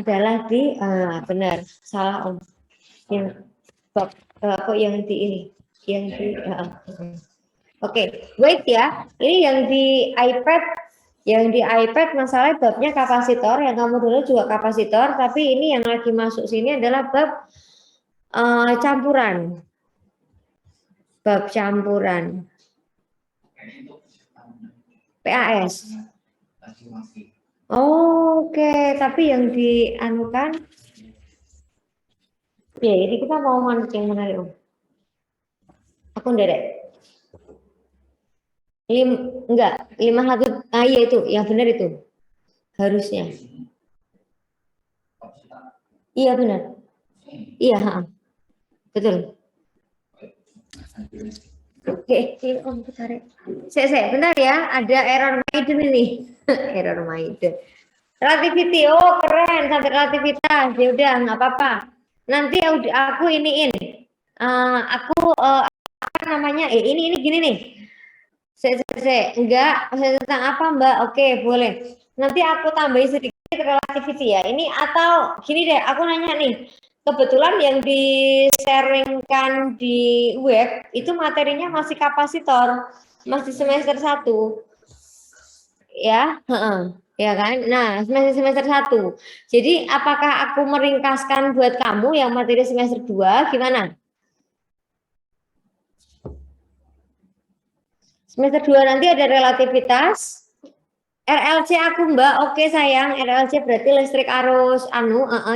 adalah di benar, salah Om. Yang bab kok yang di ini, yang di Oke, wait ya. Ini yang di iPad masalah babnya kapasitor, yang kamu dulu juga kapasitor, tapi ini yang lagi masuk sini adalah bab campuran. Bab campuran. PAS. Oke, tapi yang dianukan ya ini kita mau manut yang mana Om? Aku nderek. Enggak, 51. Iya itu, yang benar itu. Harusnya. Iya benar. Iya, betul. Oke, Om tarik. Saya bentar ya, ada error maiden ini. Error maiden. Relativity, oh keren sampai relativitas. Ya udah nggak apa-apa. Nanti aku iniin. Aku apa namanya? Ini gini nih. Enggak, tentang apa Mbak? Oke, boleh. Nanti aku tambahin sedikit relativity ya. Ini atau gini deh, aku nanya nih. Kebetulan yang di-sharingkan di web itu materinya masih kapasitor, masih semester 1. Ya, ya kan? Nah, semester 1. Jadi apakah aku meringkaskan buat kamu yang materi semester 2 gimana? Semester 2 nanti ada relativitas. RLC aku Mbak, oke sayang, RLC berarti listrik arus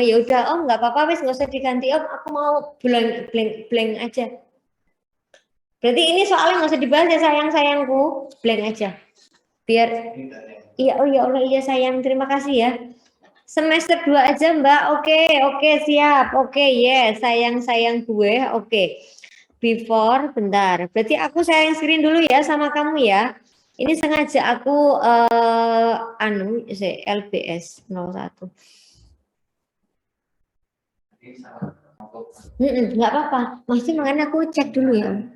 ya udah Om, nggak apa-apa wis nggak usah diganti Om, aku mau blank aja. Berarti ini soalnya nggak usah dibahas ya sayangku, blank aja. Biar iya, oh ya Allah iya sayang, terima kasih ya. Semester 2 aja Mbak, oke siap, yes sayang gue, oke. Before, bentar. Berarti aku sharing screen dulu ya sama kamu ya. Ini sengaja aku LBS 01. Nggak apa-apa. Masih makanya aku cek dulu ya.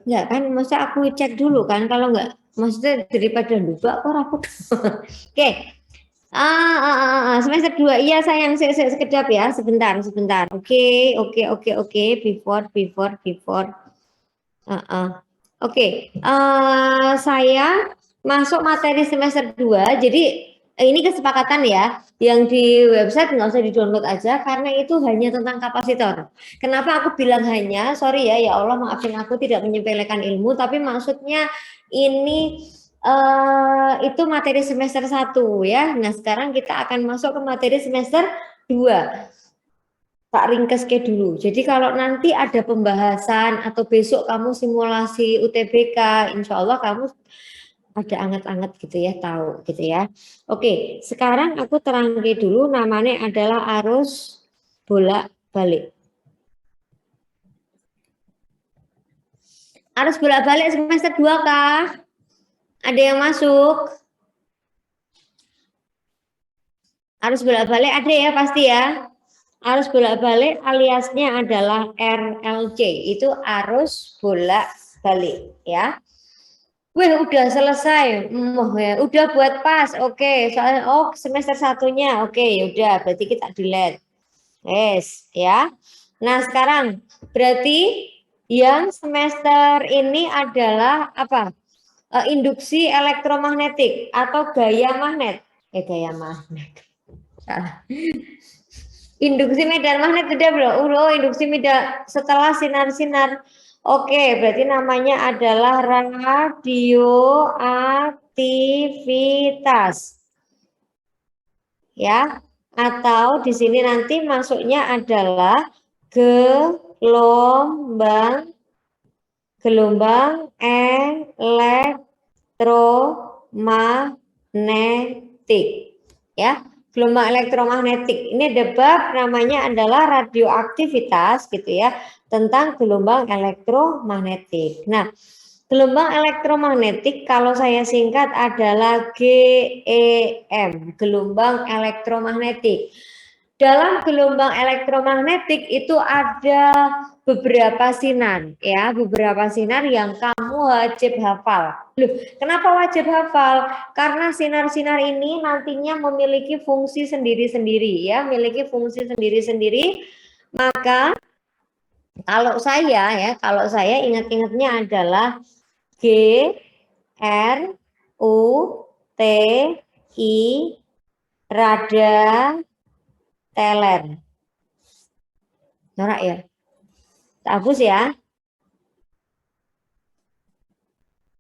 Nggak kan, maksudnya aku cek dulu kan. Kalau nggak, maksudnya daripada lupa kok rapot. Oke. Semester 2 iya sayang sekedap ya sebentar oke before saya masuk materi semester 2 jadi ini kesepakatan ya yang di website nggak usah di-download aja karena itu hanya tentang kapasitor. Kenapa aku bilang hanya, sorry ya Allah maafin aku tidak menyepelekan ilmu tapi maksudnya ini itu materi semester 1 ya. Nah, sekarang kita akan masuk ke materi semester 2. Tak ringkes ke dulu. Jadi kalau nanti ada pembahasan atau besok kamu simulasi UTBK, insya Allah kamu ada anget-anget gitu ya, tahu gitu ya. Oke, sekarang aku terangke dulu namanya adalah arus bolak-balik. Arus bolak-balik semester 2 kah? Ada yang masuk? Arus bolak-balik ada ya pasti ya. Arus bolak-balik aliasnya adalah RLC, itu arus bolak-balik ya. Wih udah selesai, ya. Udah buat pas, oke. Soalnya semester 1-nya, oke. Yaudah, berarti kita delete. Yes, ya. Nah sekarang berarti yang semester ini adalah apa? Induksi elektromagnetik atau gaya magnet. Gaya magnet. Salah. Induksi medan magnet udah belum? Induksi medan setelah sinar-sinar. Oke, berarti namanya adalah radioaktivitas. Ya, atau di sini nanti masuknya adalah gelombang elektromagnetik. Ya. Gelombang elektromagnetik ini debat namanya adalah radioaktivitas gitu ya tentang gelombang elektromagnetik. Nah, gelombang elektromagnetik kalau saya singkat adalah GEM, gelombang elektromagnetik. Dalam gelombang elektromagnetik itu ada beberapa sinar ya, beberapa sinar yang kamu wajib hafal. Loh, kenapa wajib hafal? Karena sinar-sinar ini nantinya memiliki fungsi sendiri-sendiri ya, memiliki fungsi sendiri-sendiri. Maka kalau saya ingat-ingatnya adalah G R U T I rada teler. Norak ya? Hapus ya.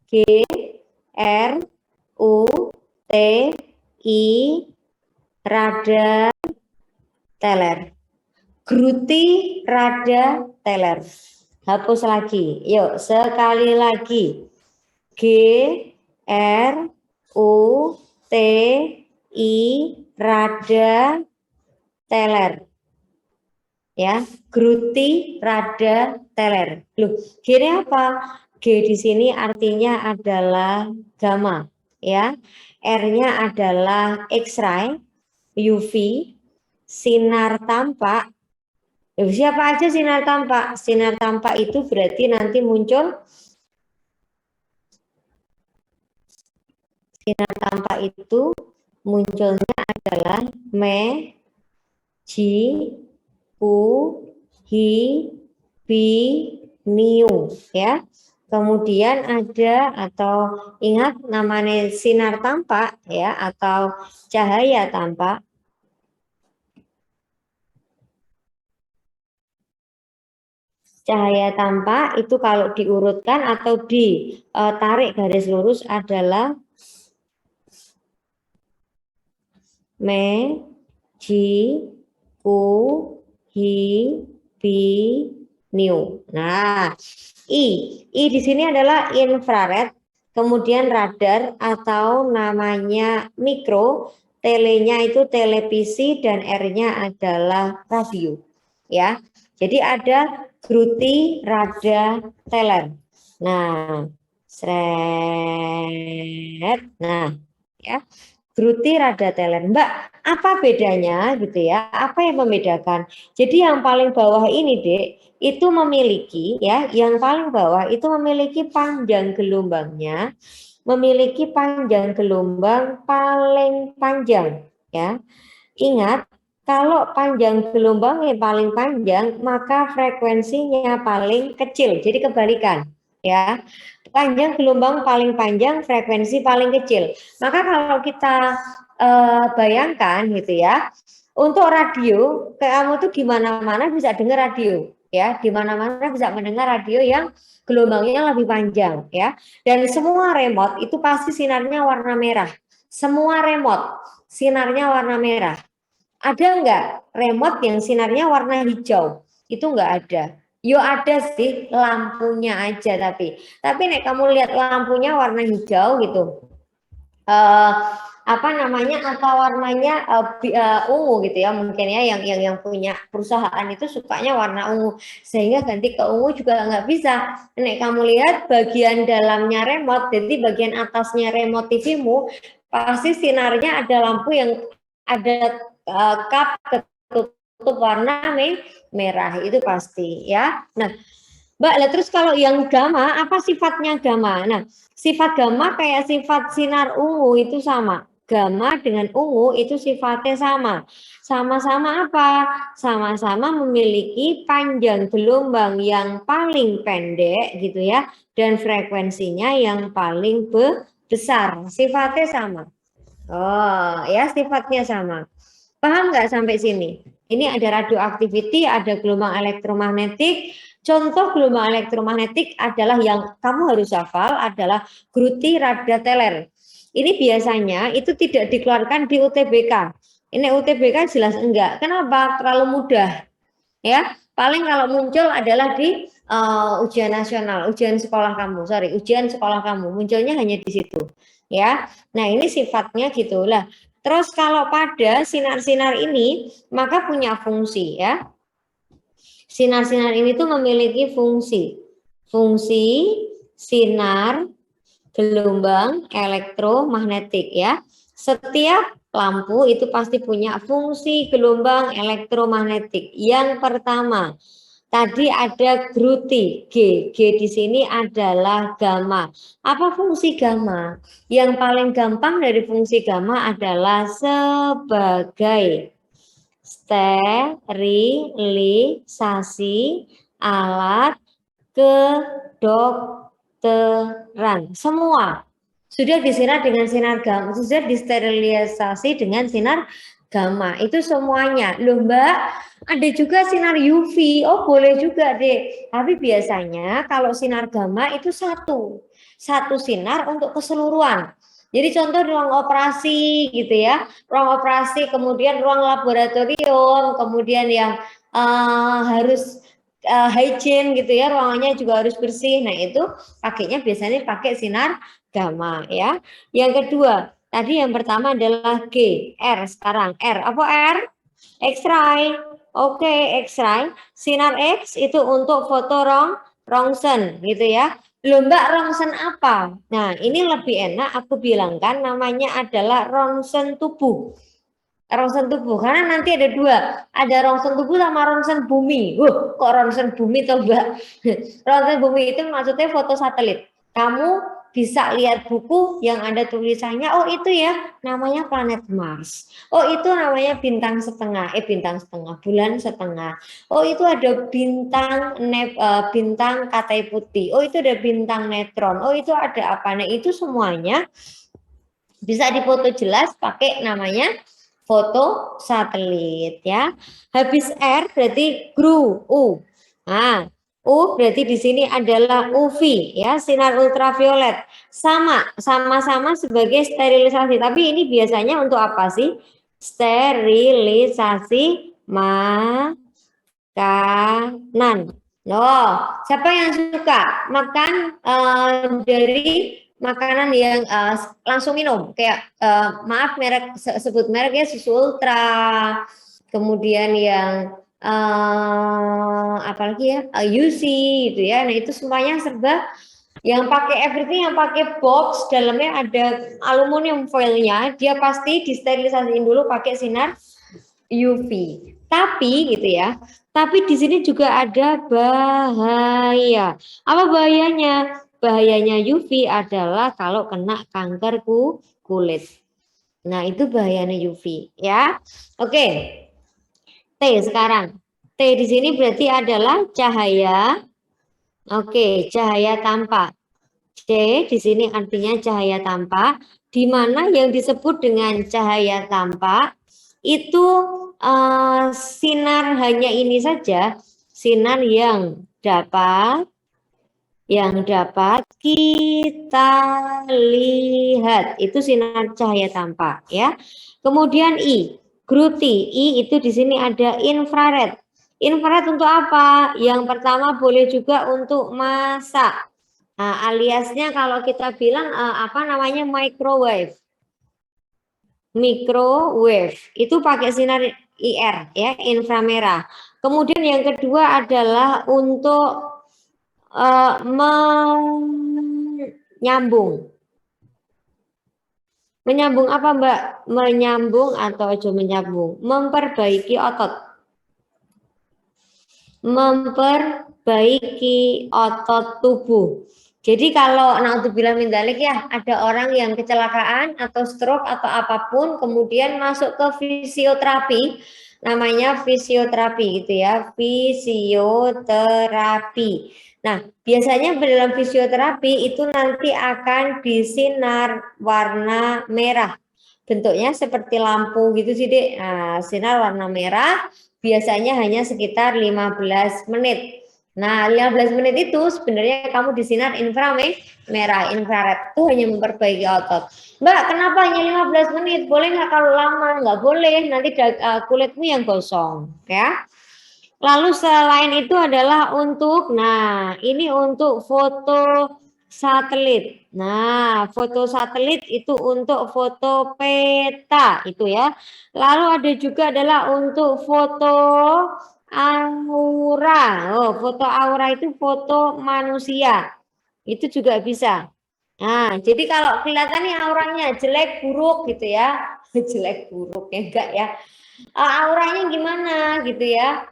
G R U T I rada teler. Gruti rada teler. Hapus lagi. Yuk, sekali lagi. G R U T I rada teler. Ya, gruti rada teler. Loh, G ini apa? G di sini artinya adalah gamma, ya. R-nya adalah X-ray, UV, sinar tampak. Siapa aja sinar tampak? Sinar tampak itu berarti nanti muncul sinar tampak itu munculnya adalah me, ji, u, hi, bi, niu ya. Kemudian ada atau ingat namanya sinar tampak ya atau cahaya tampak. Cahaya tampak itu kalau diurutkan atau ditarik garis lurus adalah me, ji, ku, hi, bi, niu. Nah, I di sini adalah infrared, kemudian radar atau namanya mikro, telenya itu televisi dan R-nya adalah radio. Ya, jadi ada gruti, rada, teler. Nah, seret. Nah, ya. Gruti, rada, teler. Mbak, apa bedanya gitu ya? Apa yang membedakan? Jadi yang paling bawah ini, Dek, itu memiliki ya, yang paling bawah itu memiliki panjang gelombangnya, memiliki panjang gelombang paling panjang ya. Ingat, kalau panjang gelombangnya paling panjang, maka frekuensinya paling kecil. Jadi kebalikan, ya. Panjang gelombang paling panjang, frekuensi paling kecil. Maka kalau kita bayangkan gitu ya, untuk radio, kamu tuh di mana-mana bisa dengar radio, ya. Di mana-mana bisa mendengar radio yang gelombangnya lebih panjang, ya. Dan semua remote itu pasti sinarnya warna merah. Semua remote sinarnya warna merah. Ada enggak remote yang sinarnya warna hijau? Itu enggak ada. Yo ada sih lampunya aja tapi nek kamu lihat lampunya warna hijau gitu. Apa namanya atau warnanya ungu gitu ya mungkin ya yang punya perusahaan itu sukanya warna ungu sehingga ganti ke ungu juga nggak bisa. Nek kamu lihat bagian dalamnya remote, jadi bagian atasnya remote TV-mu pasti sinarnya ada lampu yang ada kap ketutup warna merah itu pasti ya. Nah, Mbak, terus kalau yang gamma apa sifatnya gamma? Nah, sifat gamma kayak sifat sinar ungu itu sama. Gamma dengan ungu itu sifatnya sama. Sama-sama apa? Sama-sama memiliki panjang gelombang yang paling pendek gitu ya dan frekuensinya yang paling besar. Sifatnya sama. Oh, ya sifatnya sama. Paham nggak sampai sini? Ini ada radioactivity, ada gelombang elektromagnetik. Contoh gelombang elektromagnetik adalah yang kamu harus hafal adalah gruti, rada, teler. Ini biasanya itu tidak dikeluarkan di UTBK. Ini UTBK jelas enggak. Kenapa? Terlalu mudah. Ya, paling kalau muncul adalah di ujian nasional, ujian sekolah kamu. Ujian sekolah kamu. Munculnya hanya di situ. Ya. Nah, ini sifatnya gitulah. Terus kalau pada sinar-sinar ini maka punya fungsi ya. Sinar-sinar ini tuh memiliki fungsi. Fungsi sinar gelombang elektromagnetik ya. Setiap lampu itu pasti punya fungsi gelombang elektromagnetik. Yang pertama, Tadi ada Gruti, G. G di sini adalah gamma. Apa fungsi gamma? Yang paling gampang dari fungsi gamma adalah sebagai sterilisasi alat kedokteran. Semua sudah disinar dengan sinar gamma, sudah disterilisasi dengan sinar gamma. Itu semuanya. Loh Mbak, ada juga sinar UV. Oh, boleh juga deh. Tapi biasanya kalau sinar gamma itu satu sinar untuk keseluruhan. Jadi contoh ruang operasi gitu ya, ruang operasi, kemudian ruang laboratorium, kemudian yang harus hygiene gitu ya, ruangannya juga harus bersih. Nah itu pakainya biasanya pakai sinar gamma ya. Yang kedua, tadi yang pertama adalah G, R sekarang R. Apa R? X-ray. Oke, X-ray. Sinar X itu untuk foto Rongsen gitu ya. Loh Mbak, Rongsen apa? Nah, ini lebih enak aku bilangkan namanya adalah Rongsen tubuh. Rongsen tubuh, karena nanti ada dua, ada rongsen tubuh sama rongsen bumi. Kok rongsen bumi toh Mbak? Rongsen bumi itu maksudnya foto satelit. Kamu bisa lihat buku yang ada tulisannya, oh itu ya namanya planet Mars. Oh itu namanya bintang setengah, bulan setengah. Oh itu ada bintang katai putih. Oh itu ada bintang netron. Oh itu ada apa? Nah itu semuanya bisa difoto jelas pakai namanya foto satelit ya. Habis R berarti GRU U. Nah, U berarti di sini adalah UV ya, sinar ultraviolet. Sama-sama sebagai sterilisasi. Tapi ini biasanya untuk apa sih? Sterilisasi makanan. Loh, siapa yang suka makan dari makanan yang langsung minum? Kayak maaf merek sebut mereknya susu ultra, kemudian yang apalagi ya UC gitu ya. Nah itu semuanya serba yang pakai everything, yang pakai box dalamnya ada aluminium foilnya, dia pasti disterilisasiin dulu pakai sinar UV. Tapi gitu ya, tapi di sini juga ada bahaya. Apa bahayanya? Bahayanya UV adalah kalau kena kanker kulit. Nah, itu bahayanya UV ya. Oke. T sekarang. T di sini berarti adalah cahaya. Oke, cahaya tampak. C di sini artinya cahaya tampak, di mana yang disebut dengan cahaya tampak itu sinar hanya ini saja, sinar yang dapat kita lihat itu sinar cahaya tampak ya. Kemudian I, Gruti, I itu di sini ada infrared. Infrared untuk apa? Yang pertama boleh juga untuk masak. Nah, aliasnya kalau kita bilang apa namanya microwave. Microwave itu pakai sinar IR ya, inframerah. Kemudian yang kedua adalah untuk menyambung. Menyambung apa Mbak? Menyambung atau aja menyambung? Memperbaiki otot. Memperbaiki otot tubuh. Jadi kalau naudzubillah min dzalik ya, ada orang yang kecelakaan atau stroke atau apapun kemudian masuk ke fisioterapi, namanya fisioterapi gitu ya, fisioterapi. Nah, biasanya dalam fisioterapi itu nanti akan disinar warna merah. Bentuknya seperti lampu gitu sih, Dek. Nah, sinar warna merah biasanya hanya sekitar 15 menit. Nah, 15 menit itu sebenarnya kamu disinar inframerah, infrared itu hanya memperbaiki otot. Mbak, kenapa hanya 15 menit? Boleh nggak kalau lama? Nggak boleh, nanti kulitmu yang gosong, ya. Lalu selain itu adalah untuk, nah ini untuk foto satelit. Nah, foto satelit itu untuk foto peta itu ya. Lalu ada juga adalah untuk foto aura. Oh, foto aura itu foto manusia. Itu juga bisa. Nah, jadi kalau kelihatan nih auranya jelek buruk gitu ya. Jelek buruk ya enggak ya. Auranya gimana gitu ya.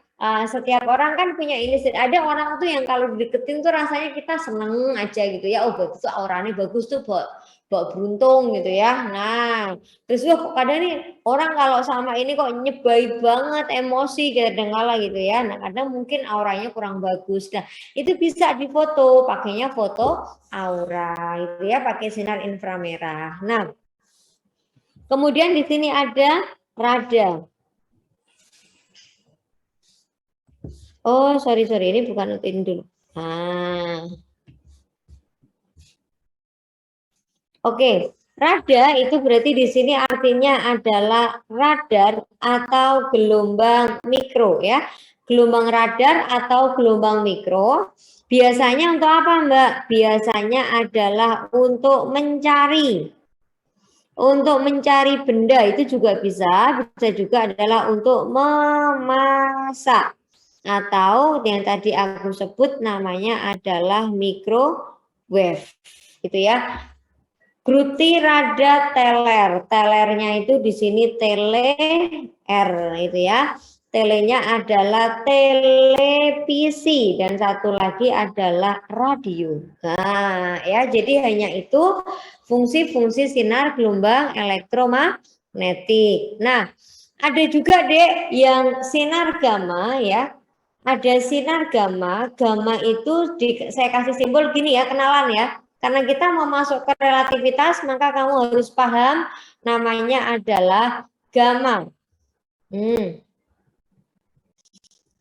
setiap orang kan punya ini, ada orang tuh yang kalau deketin tuh rasanya kita seneng aja gitu ya, oh bagus tuh auranya bagus tuh, bawa beruntung gitu ya. Nah, terus kok kadang nih orang kalau sama ini kok nyebai banget emosi kadang-kala gitu ya. Nah, kadang mungkin auranya kurang bagus. Nah, itu bisa difoto, pakainya foto aura gitu ya, pakai sinar inframerah. Nah, kemudian di sini ada radar. Oh, sorry, ini bukan ini dulu. Nah, oke. Radar itu berarti di sini artinya adalah radar atau gelombang mikro ya. Gelombang radar atau gelombang mikro. Biasanya untuk apa, Mbak? Biasanya adalah untuk mencari. Untuk mencari benda itu juga bisa juga adalah untuk memasak. Atau yang tadi aku sebut namanya adalah microwave gitu ya. Gruti rada teler, telernya itu di sini tele R itu ya. Telenya adalah televisi dan satu lagi adalah radio. Nah, ya jadi hanya itu fungsi-fungsi sinar gelombang elektromagnetik. Nah, ada juga Dek yang sinar gamma ya. Ada sinar gamma, gamma itu saya kasih simbol gini ya, kenalan ya. Karena kita mau masuk ke relativitas, maka kamu harus paham namanya adalah gamma.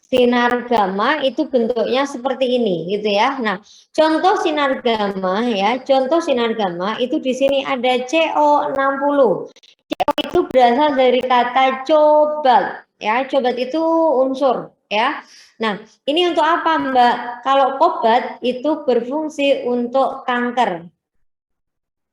Sinar gamma itu bentuknya seperti ini, gitu ya. Nah, contoh sinar gamma ya, contoh sinar gamma itu di sini ada CO60. CO itu berasal dari kata cobalt, ya. Cobalt itu unsur, ya. Nah, ini untuk apa, Mbak? Kalau cobalt itu berfungsi untuk kanker,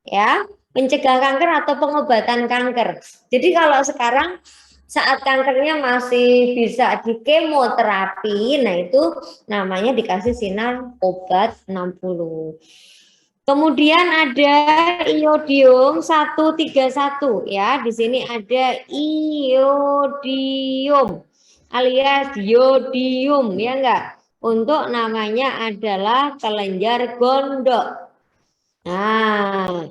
ya, mencegah kanker atau pengobatan kanker. Jadi kalau sekarang saat kankernya masih bisa di kemoterapi, nah itu namanya dikasih sinar obat 60. Kemudian ada iodium 131 ya. Di sini ada iodium alias iodium ya enggak. Untuk namanya adalah kelenjar gondok. Nah,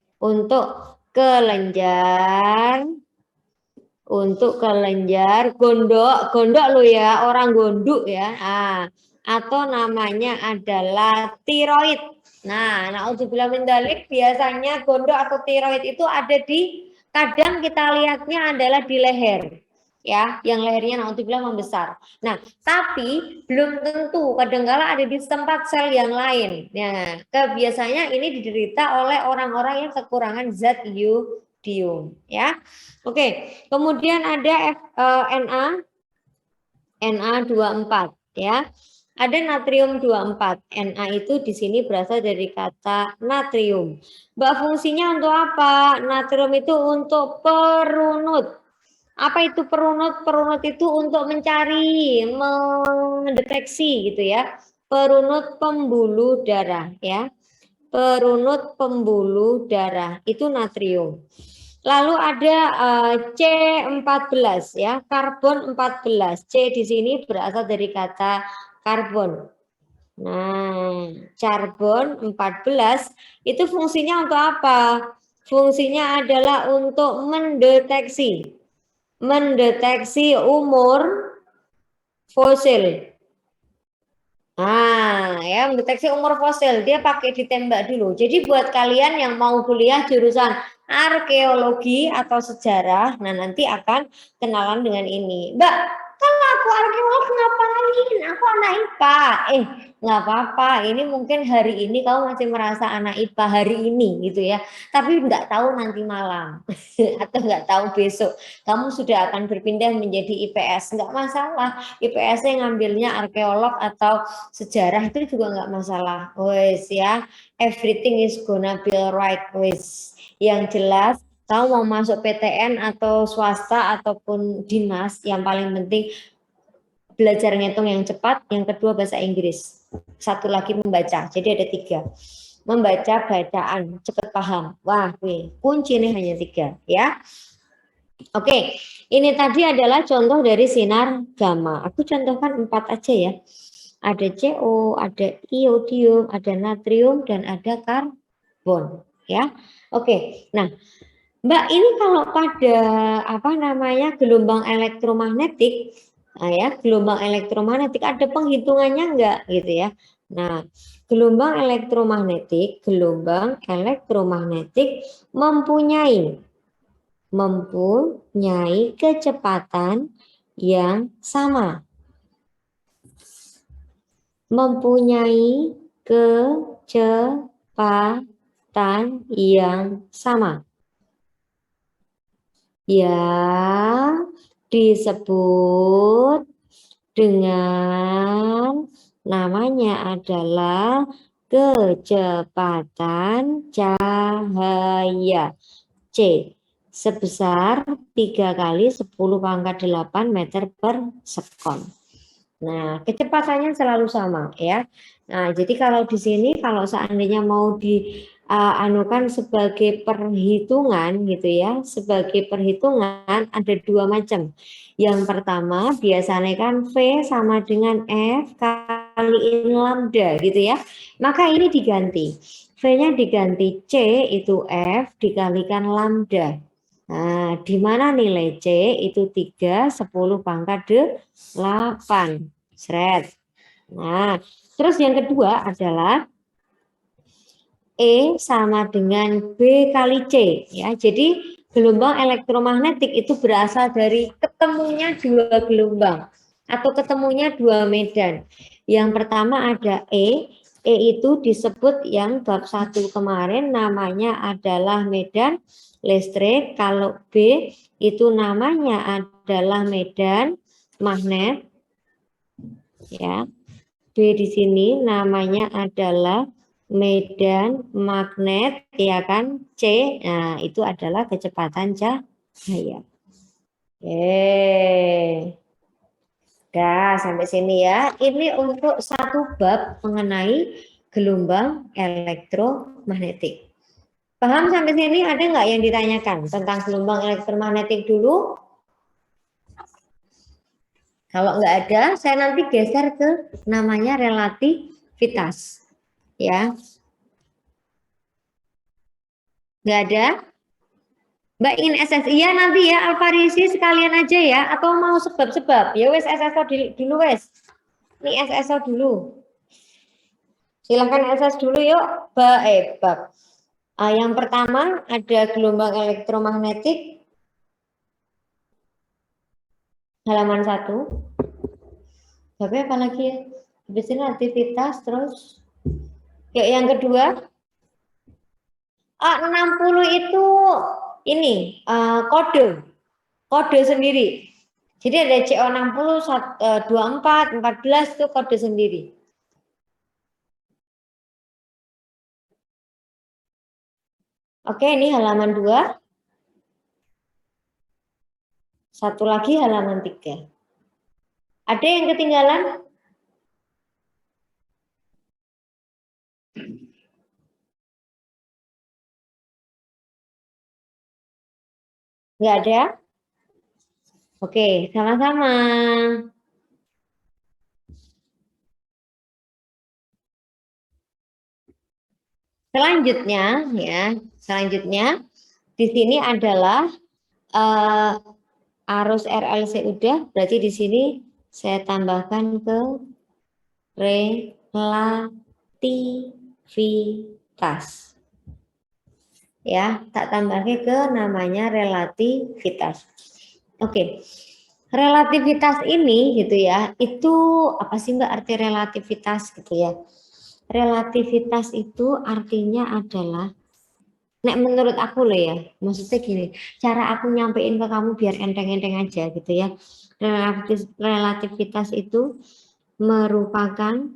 untuk kelenjar gondok lo ya, orang gondok ya. Atau namanya adalah tiroid. Nah, naudzubillah min dzalik, biasanya gondok atau tiroid itu ada di, kadang kita lihatnya adalah di leher. Ya, yang lehernya naudzubillah membesar. Nah, tapi belum tentu, kadangkala ada di tempat sel yang lain. Nah, biasanya ini diderita oleh orang-orang yang kekurangan zat iodium, ya. Oke, kemudian ada Na24 ya. Ada natrium 24. Na itu di sini berasal dari kata natrium. Mbak, fungsinya untuk apa? Natrium itu untuk perunut. Apa itu perunut? Perunut itu untuk mencari, mendeteksi gitu ya. Perunut pembuluh darah ya. Perunut pembuluh darah itu natrium. Lalu ada C14 ya, karbon 14. C di sini berasal dari kata karbon. Nah, karbon 14 itu fungsinya untuk apa? Fungsinya adalah untuk mendeteksi umur fosil. Nah, ya mendeteksi umur fosil, dia pakai ditembak dulu. Jadi buat kalian yang mau kuliah jurusan arkeologi atau sejarah, nah nanti akan kenalan dengan ini. Mbak, kalau aku arkeolog ngapain? Aku anak IPA. Nggak apa-apa, ini mungkin hari ini kamu masih merasa anak IPA hari ini gitu ya. Tapi nggak tahu nanti malam atau nggak tahu besok. Kamu sudah akan berpindah menjadi IPS, nggak masalah. IPS-nya ngambilnya arkeolog atau sejarah itu juga nggak masalah. Wes ya, everything is gonna be right. Wes, yang jelas kamu mau masuk PTN atau swasta ataupun dinas, yang paling penting belajar ngitung yang cepat, yang kedua bahasa Inggris, satu lagi membaca. Jadi ada 3. Membaca, bacaan, cepat paham. Wah, kunci ini hanya 3 ya. Oke, ini tadi adalah contoh dari sinar gamma. Aku contohkan 4 aja ya. Ada CO, ada iodium, ada natrium, dan ada karbon. Ya, oke. Nah, Mbak, ini kalau pada apa namanya gelombang elektromagnetik, nah ya, gelombang elektromagnetik ada penghitungannya enggak gitu ya. Nah, gelombang elektromagnetik mempunyai kecepatan yang sama, mempunyai kecepatan yang sama, yang disebut dengan namanya adalah kecepatan cahaya C sebesar 3 kali 10⁻⁸ meter per sekon. Nah, kecepatannya selalu sama ya. Nah, jadi kalau di sini kalau seandainya mau dianukan sebagai perhitungan gitu ya, sebagai perhitungan ada 2 macam. Yang pertama biasanya kan V sama dengan F kaliin lambda gitu ya. Maka ini diganti. V-nya diganti C itu F dikalikan lambda. Nah, di mana nilai C itu 3 10⁻8. Seret. Nah, terus yang kedua adalah E sama dengan B kali C ya. Jadi gelombang elektromagnetik itu berasal dari ketemunya 2 gelombang atau ketemunya 2 medan. Yang pertama ada E itu disebut yang bab 1 kemarin namanya adalah medan listrik. Kalau B itu namanya adalah medan magnet ya. B di sini namanya adalah medan magnet ya kan. C nah itu adalah kecepatan cahaya. Dah sampai sini ya. Ini untuk satu bab mengenai gelombang elektromagnetik. Paham sampai sini? Ada nggak yang ditanyakan tentang gelombang elektromagnetik dulu? Kalau nggak ada, saya nanti geser ke namanya relativitas. Ya, nggak ada? Mbak ingin SSI ya nanti ya, Alfarisi sekalian aja ya, atau mau sebab-sebab? Ya wes SSO dulu wes. Ini SSO dulu. Silahkan SS dulu yuk. Bab. Yang pertama ada gelombang elektromagnetik. Halaman 1. Babnya apa lagi ya? Habis ini aktivitas terus. Yuk yang kedua. 60 itu ini kode. Kode sendiri. Jadi ada CO60, 24, 14 itu kode sendiri. Oke, ini halaman 2. Satu lagi halaman 3. Ada yang ketinggalan? Nggak ada? Oke, sama-sama. Selanjutnya di sini adalah arus RLC udah, berarti di sini saya tambahkan ke relativitas. Ya, tak tambahnya ke namanya relativitas. Oke. Relativitas ini gitu ya, itu apa sih Mbak arti relativitas gitu ya? Relativitas itu artinya adalah, nek menurut aku loh ya, maksudnya gini, cara aku nyampein ke kamu biar enteng-enteng aja gitu ya. Relativitas itu merupakan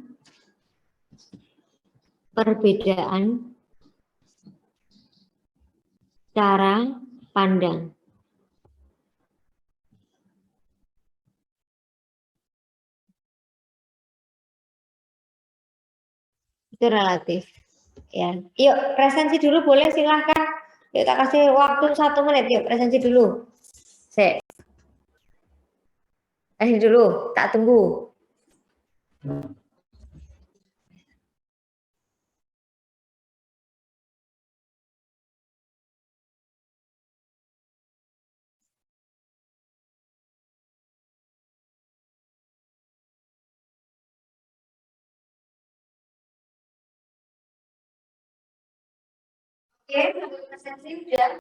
perbedaan cara pandang. Itu relatif. Ya, yuk presensi dulu boleh silahkan. Yuk tak kasih waktu 1 menit, yuk presensi dulu. Kasih dulu, tak tunggu. Oke, presentasi udah.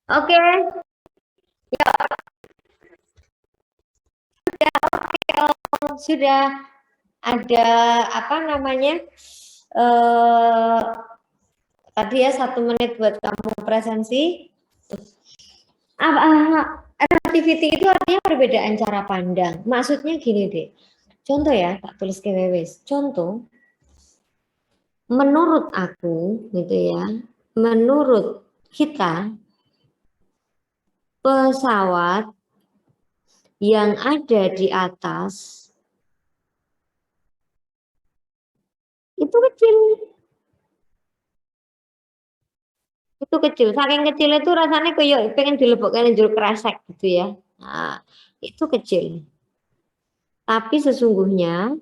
Oke, sudah ada apa namanya? Tadi ya 1 menit buat kamu presensi. Relativity itu artinya perbedaan cara pandang. Maksudnya gini deh. Contoh ya, tak tulis ke wewes. Contoh, menurut aku gitu ya, menurut kita pesawat yang ada di atas itu kecil. Itu kecil, saking kecil itu rasanya kayak pengen dilebokkan jeruk kresek gitu ya. Nah, itu kecil. Tapi sesungguhnya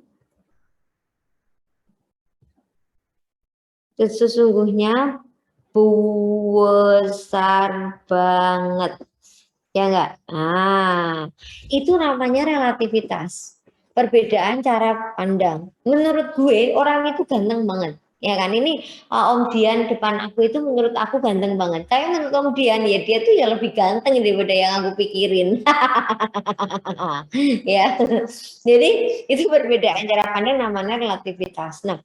besar banget. Ya enggak? Nah, itu namanya relativitas. Perbedaan cara pandang. Menurut gue orang itu ganteng banget. Ya kan ini Om Dian depan aku itu menurut aku ganteng banget. Tapi menurut Om Dian ya dia tuh ya lebih ganteng daripada yang aku pikirin. Ya. Jadi itu perbedaan cara pandang namanya relativitas. Nah,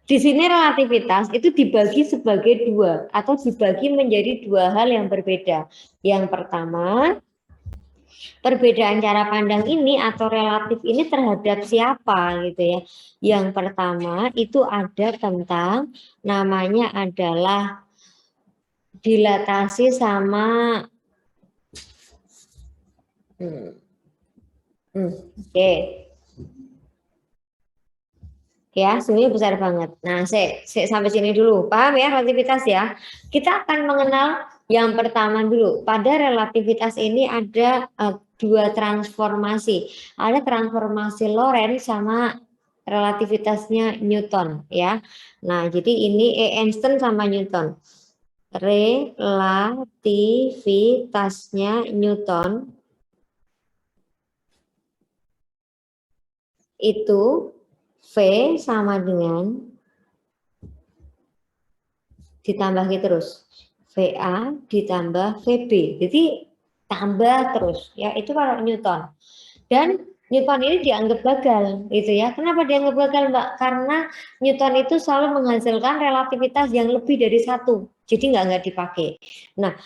di sini relativitas itu dibagi sebagai dua atau dibagi menjadi dua hal yang berbeda. Yang pertama, perbedaan cara pandang ini atau relatif ini terhadap siapa gitu ya. Yang pertama itu ada tentang namanya adalah dilatasi sama oke. Ya, sebenarnya besar banget. Nah, saya sampai sini dulu. Paham ya relativitas ya? Kita akan mengenal yang pertama dulu. Pada relativitas ini ada dua transformasi. Ada transformasi Lorentz sama relativitasnya Newton ya. Nah, jadi ini Einstein sama Newton. Relativitasnya Newton itu V sama dengan ditambah terus VA ditambah VB, jadi tambah terus ya, itu kalau Newton. Dan Newton ini dianggap gagal gitu ya. Kenapa dianggap gagal, Mbak? Karena Newton itu selalu menghasilkan relativitas yang lebih dari satu, jadi nggak dipakai. Nah,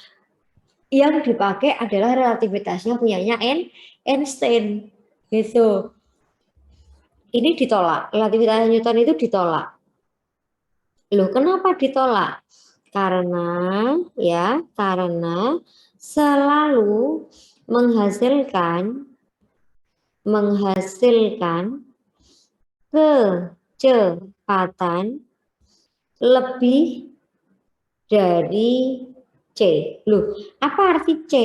yang dipakai adalah relativitasnya punyanya Einstein gitu. Ini ditolak, relativitas Newton itu ditolak. Loh, kenapa ditolak? Karena selalu menghasilkan kecepatan lebih dari C. Loh, apa arti C?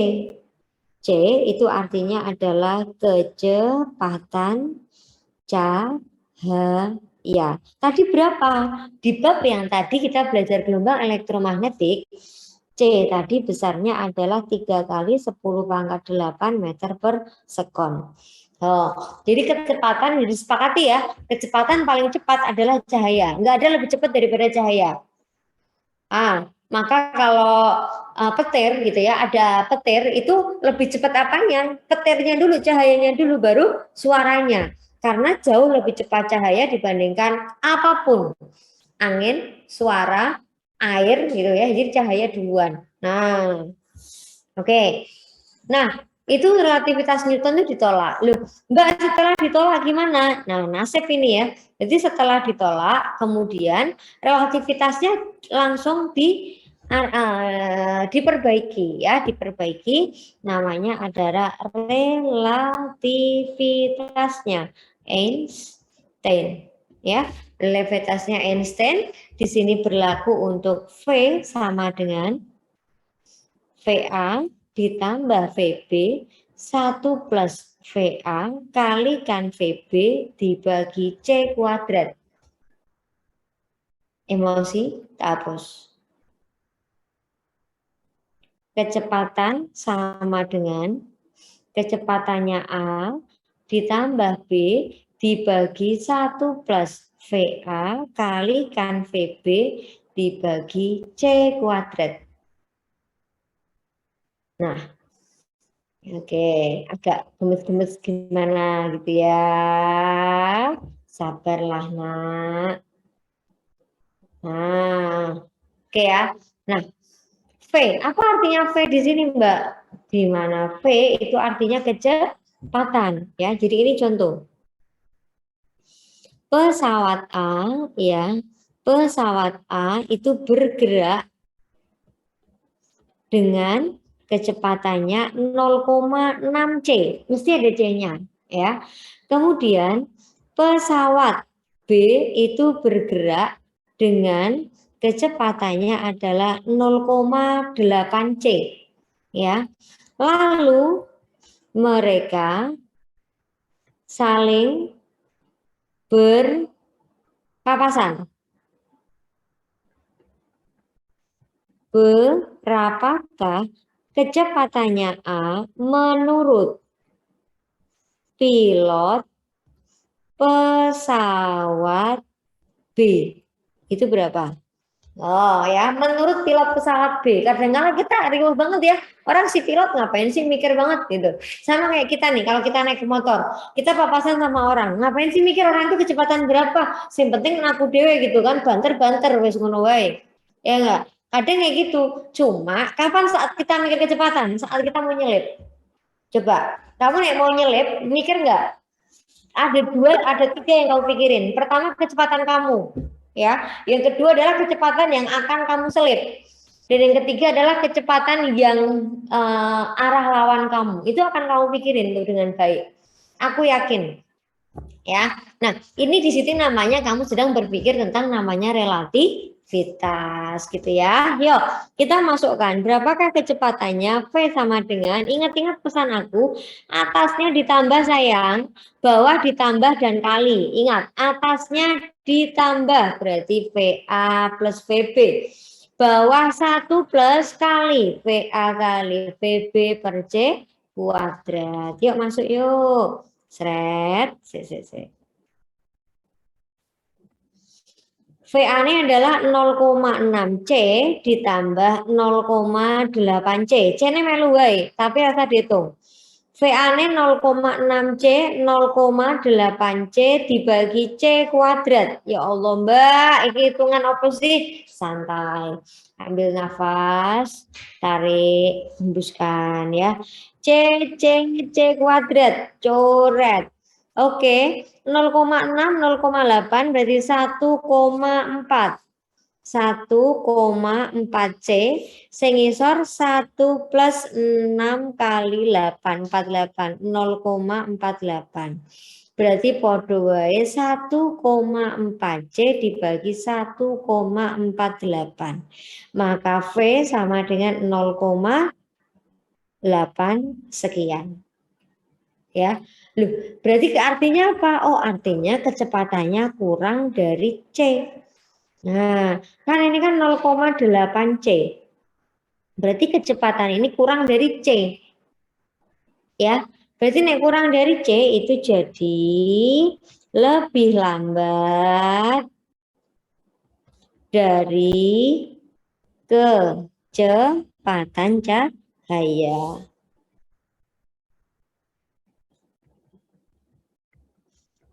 C itu artinya adalah kecepatan cahaya. Tadi berapa? Di bab yang tadi kita belajar gelombang elektromagnetik, C tadi besarnya adalah 3 kali 10 pangkat 8 meter per sekon. Oh, jadi kecepatan disepakati ya, kecepatan paling cepat adalah cahaya. Nggak ada lebih cepat daripada cahaya. Maka kalau petir gitu ya, ada petir itu lebih cepat apanya? Petirnya dulu, cahayanya dulu, baru suaranya. Karena jauh lebih cepat cahaya dibandingkan apapun. Angin, suara, air gitu ya, jadi cahaya duluan. Nah, oke. Nah, itu relativitas Newton itu ditolak. Loh, Mbak, setelah ditolak gimana? Nah, nasib ini ya. Jadi setelah ditolak, kemudian relativitasnya langsung diperbaiki ya, diperbaiki. Namanya adalah relativitasnya Einstein. Ya, relativitasnya Einstein di sini berlaku untuk V sama dengan VA ditambah VB 1 plus VA kalikan VB dibagi C kuadrat. Emosi hapus. Kecepatan sama dengan kecepatannya A ditambah B dibagi 1 plus VA kalikan VB dibagi C kuadrat. Nah, oke, agak gemes-gemes gimana gitu ya. Sabarlah, Nak. Nah, oke ya. Nah, V, apa artinya V di sini, Mbak? Di mana V itu artinya kecepatan, ya. Jadi ini contoh. Pesawat A, ya. Pesawat A itu bergerak dengan kecepatannya 0,6 C, mesti ada C-nya, ya. Kemudian pesawat B itu bergerak dengan kecepatannya adalah 0,8 C, ya. Lalu mereka saling berpapasan. Berapakah kecepatannya A menurut pilot pesawat B? Itu berapa? Oh ya, menurut pilot pesawat B. Kadang-kadang kita riuh banget ya. Orang si pilot ngapain sih mikir banget gitu. Sama kayak kita nih, kalau kita naik motor, kita papasan sama orang. Ngapain sih mikir orang itu kecepatan berapa? Yang penting aku dewe gitu kan, banter-banter wes ngono wae. Ya enggak? Kadang kayak gitu. Cuma kapan saat kita mikir kecepatan? Saat kita mau nyelip. Coba, kamu nih mau nyelip, mikir nggak? Ada dua, ada tiga yang kamu pikirin. Pertama kecepatan kamu, ya. Yang kedua adalah kecepatan yang akan kamu selip. Dan yang ketiga adalah kecepatan yang arah lawan kamu. Itu akan kamu pikirin tuh dengan baik. Aku yakin, ya. Nah, ini di situ namanya kamu sedang berpikir tentang namanya relativitas gitu ya. Yuk, kita masukkan berapakah kecepatannya V sama dengan, ingat-ingat pesan aku, atasnya ditambah sayang, bawah ditambah dan kali. Ingat, atasnya ditambah berarti VA plus VB. Bawah 1 plus kali VA kali VB per C kuadrat. Yuk masuk yuk. Seret, VA-nya adalah 0,6 C ditambah 0,8 C. C-nya melu wae, tapi rasa dihitung. VA-nya 0,6 C, 0,8 C dibagi C kuadrat. Ya Allah, Mbak, ini hitungan apa sih? Santai. Ambil nafas, tarik, hembuskan ya. C, C, C kuadrat, coret. Oke, 0,6, 0,8 berarti 1,4. 1,4 C, sing ngisor 1 plus 6 kali 8, 48, 0,48. Berarti podo wae 1,4 C dibagi 1,48. Maka V sama dengan 0,8 sekian. Ya. Loh, berarti artinya apa? Oh, artinya kecepatannya kurang dari C. Nah, kan ini kan 0,8 C. Berarti kecepatan ini kurang dari C. Ya, berarti nek kurang dari C itu jadi lebih lambat dari kecepatan cahaya.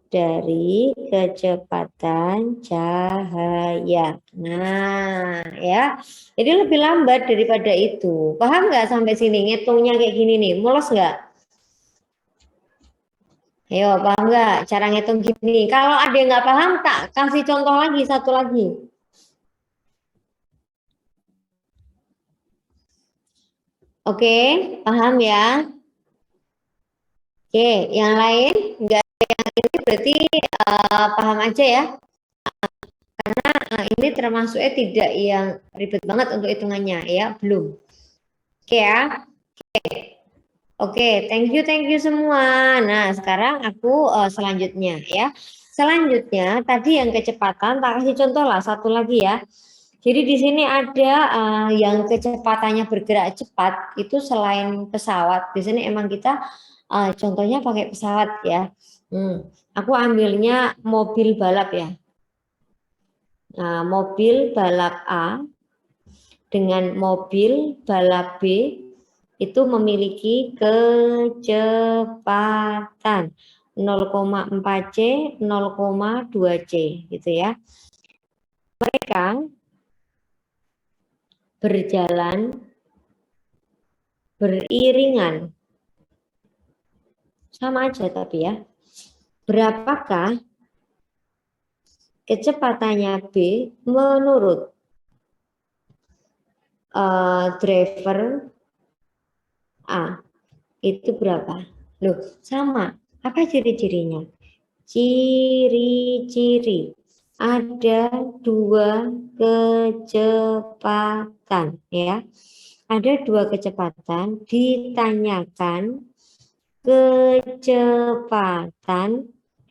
Dari kecepatan cahaya. Nah, ya. Jadi lebih lambat daripada itu. Paham nggak sampai sini? Ngitungnya kayak gini nih. Mules nggak? Ayo, paham nggak cara ngitung gini? Kalau ada yang nggak paham, tak kasih contoh lagi, satu lagi. Oke, paham ya? Oke, yang lain nggak ada yang ini berarti paham aja ya? ini termasuknya tidak yang ribet banget untuk hitungannya ya, belum. Oke ya. Oke, thank you semua. Nah, sekarang aku selanjutnya ya. Selanjutnya tadi yang kecepatan, tak kasih contoh lah satu lagi ya. Jadi di sini ada yang kecepatannya bergerak cepat itu selain pesawat. Di sini emang kita contohnya pakai pesawat ya. Aku ambilnya mobil balap ya. Nah, mobil balap A dengan mobil balap B itu memiliki kecepatan 0,4 C, 0,2 C gitu ya. Mereka berjalan beriringan. Sama aja tapi ya. Berapakah kecepatannya B menurut driver A? Itu berapa? Loh, sama. Apa ciri-cirinya? Ciri-ciri. Ada dua kecepatan ya. Ada dua kecepatan, ditanyakan kecepatan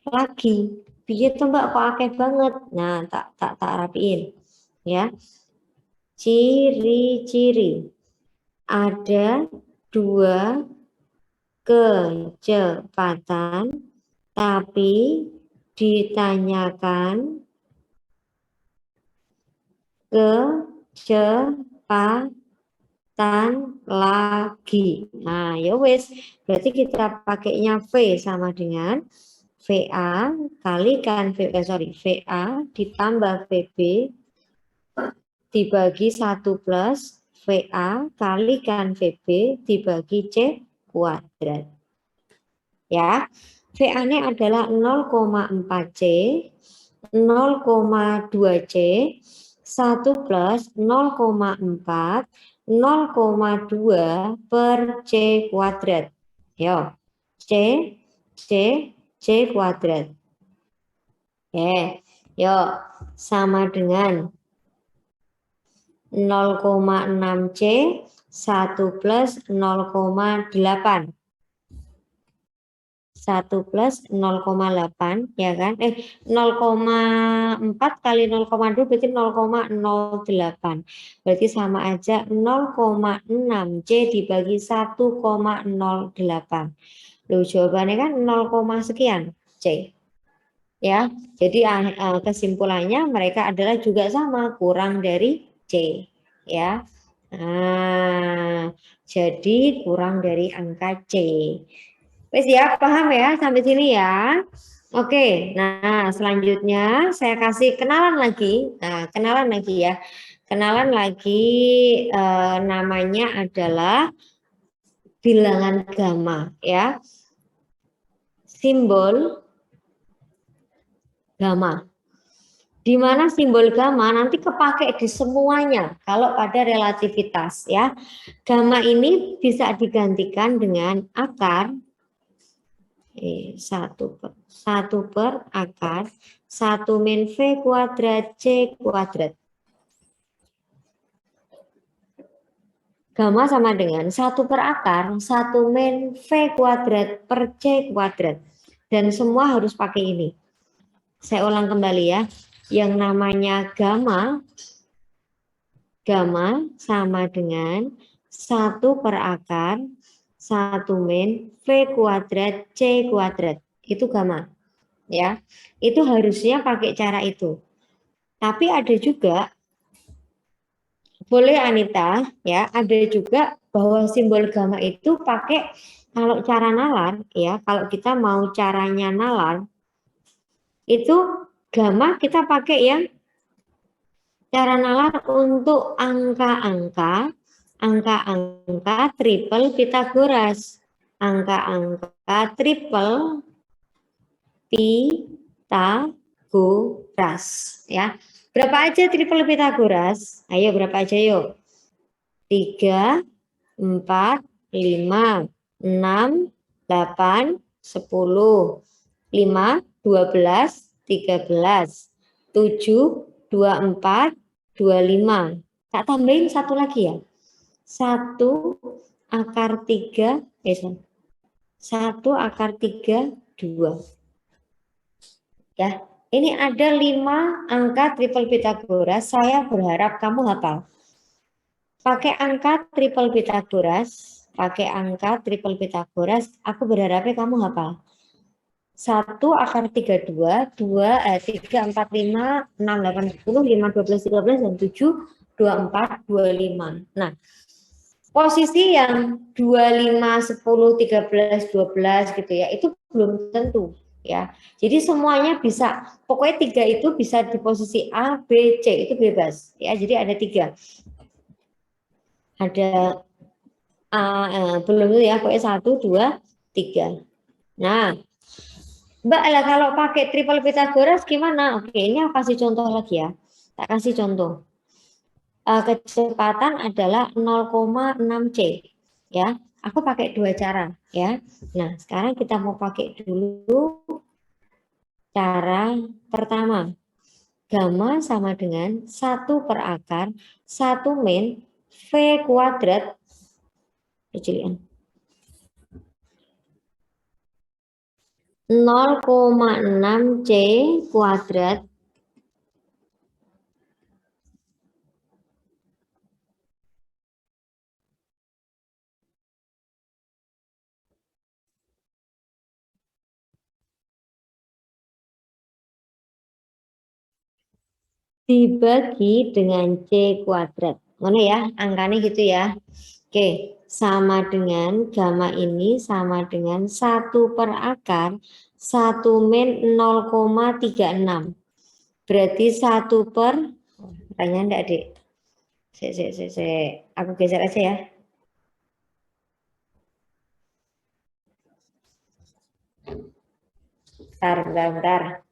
lagi. Piye tuh Mbak kok akeh banget. Nah, tak rapiin ya. Ciri-ciri. Ada dua kecepatan tapi ditanyakan kecepatan lagi. Nah, ya wes, berarti kita pakainya V sama dengan VA kalikan VA ditambah VB dibagi 1 plus VA kalikan VB dibagi C kuadrat. Ya, VA-nya adalah 0,4 C, 0,2 C, 1 plus 0,4, 0,2 per C kuadrat. Yo, C kuadrat. Yuk, sama dengan 0,6 C, 1 plus 0,8. 1 plus 0,8 ya kan 0,4 kali 0,2 berarti 0,08 berarti sama aja 0,6 C dibagi 1,08. Loh, jawabannya kan 0, sekian C ya. Jadi kesimpulannya mereka adalah juga sama kurang dari C ya. Nah, jadi kurang dari angka C. Wes ya, paham ya sampai sini ya. Oke, nah selanjutnya saya kasih kenalan lagi. Nah, kenalan lagi ya. Kenalan lagi namanya adalah bilangan gamma ya. Simbol gamma. Di mana simbol gamma nanti kepake di semuanya kalau pada relativitas ya. Gamma ini bisa digantikan dengan akar 1 per akar 1 min V kuadrat C kuadrat. Gamma sama dengan 1 per akar 1 min V kuadrat per C kuadrat. Dan semua harus pakai ini. Saya ulang kembali ya. Yang namanya gamma sama dengan 1 per akar 1 min V kuadrat C kuadrat. Itu gamma. Ya. Itu harusnya pakai cara itu. Tapi ada juga boleh Anita ya, ada juga bahwa simbol gamma itu pakai kalau cara nalar ya, kalau kita mau caranya nalar itu gamma kita pakai yang cara nalar untuk angka-angka triple Pitagoras. Angka-angka triple Pitagoras ya. Berapa aja triple Pitagoras? Ayo berapa aja yuk? 3, 4, 5, 6, 8, 10, 5, 12, 13, 7, 24, 25. Tak tambahin satu lagi ya. 1 akar 3, 1 akar 3, 2. Ya, ini ada 5 angka triple Pitagoras. Saya berharap kamu hafal. Pakai angka triple Pitagoras, aku berharapnya kamu hafal. 1 akar 32, 3, 4, 5, 6, 8, 10, 5, 12, 13, dan 7, 24, 25. Nah, posisi yang 25, 10, 13, 12 gitu ya, itu belum tentu ya. Jadi semuanya bisa, pokoknya 3 itu bisa di posisi A, B, C, itu bebas ya. Jadi ada 3. Ada belum itu ya, pokoknya 1, 2, 3. Nah, Mbak, lah kalau pakai triple Pitagoras gimana? Oke, ini aku kasih contoh lagi ya. Tak kasih contoh. Kecepatan adalah 0,6 C. Ya, aku pakai 2 cara ya. Nah, sekarang kita mau pakai dulu cara pertama. Gamma sama dengan 1 per akar 1 min V kuadrat kecilian 0,6 C kuadrat dibagi dengan C kuadrat. Mana ya, angkanya gitu ya. Oke, sama dengan gamma ini sama dengan 1 per akar 1 min 0,36. Berarti 1 per, tanya enggak, Dek? Aku geser aja ya. Bentar.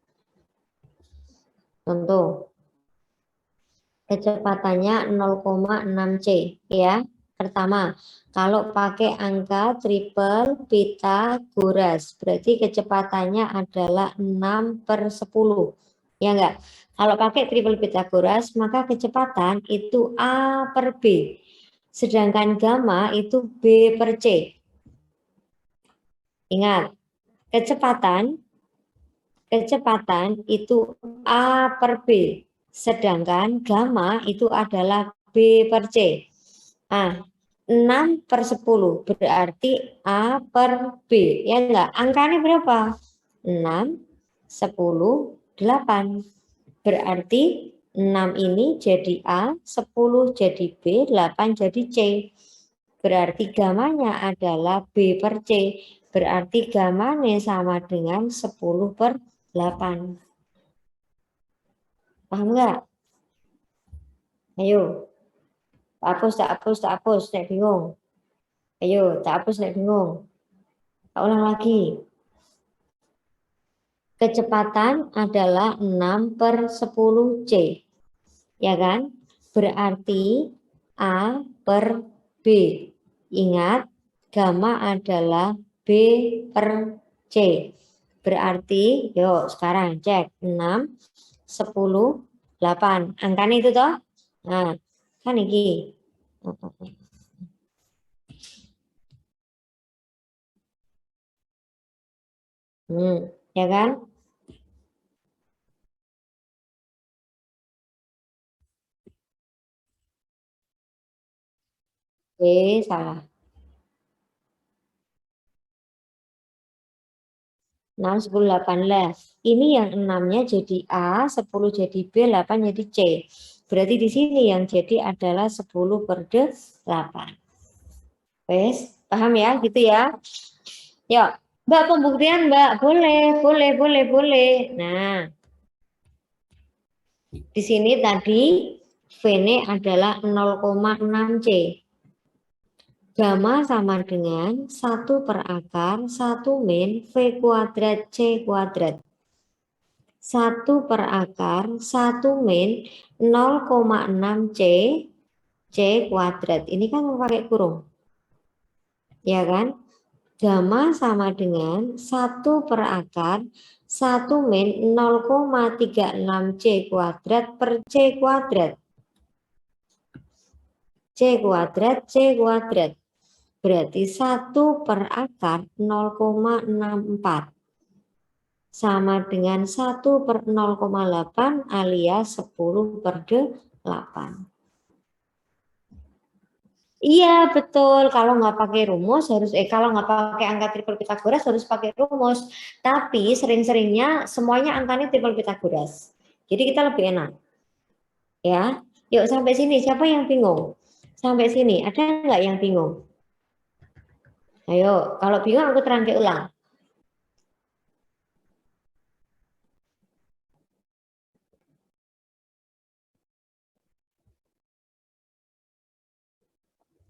Contoh. Kecepatannya 0,6 C ya. Pertama, kalau pakai angka triple Pitagoras, berarti kecepatannya adalah 6 per 10. Ya enggak? Kalau pakai triple Pitagoras, maka kecepatan itu A per B. Sedangkan gamma itu B per C. Ingat, kecepatan itu A per B. Sedangkan gamma itu adalah B per C. 6 per 10 berarti A per B. Ya enggak? Angkanya berapa? 6, 10, 8. Berarti 6 ini jadi A, 10 jadi B, 8 jadi C. Berarti gamanya adalah B per C. Berarti gamanya sama dengan 10 per 8. Paham enggak? Ayo. Tak hapus, nek bingung. Ayo, tak hapus, nek bingung. Tak ulang lagi. Kecepatan adalah 6 per 10 C. Ya kan? Berarti A per B. Ingat, gamma adalah B per C. Berarti, yuk sekarang cek. 6, 10, 8. Angkanya itu toh? Nah, kan ini. Ya kan? Salah. 6, 10, 18. Ini yang 6-nya jadi A, 10 jadi B, 8 jadi C. Berarti di sini yang jadi adalah 10 per 8. Wes, paham ya? Gitu ya. Yuk, Mbak, pembuktian Mbak. Boleh. Nah, di sini tadi V-nya adalah 0,6 C. Gamma sama dengan 1 per akar 1 min V kuadrat C kuadrat. 1 per akar 1 min 0,6 C kuadrat. Ini kan pakai kurung. Ya kan? Gamma sama dengan 1 per akar 1 min 0,36 C kuadrat per C kuadrat. C kuadrat, C kuadrat. Berarti 1 per akar 0,64. Sama dengan 1 per 0,8 alias 10 per 8. Iya betul, kalau nggak pakai rumus harus kalau nggak pakai angka triple Pitagoras harus pakai rumus. Tapi sering-seringnya semuanya angkanya triple Pitagoras. Jadi kita lebih enak. Ya, yuk sampai sini siapa yang bingung? Sampai sini ada nggak yang bingung? Ayo, kalau bingung aku terangkan ulang.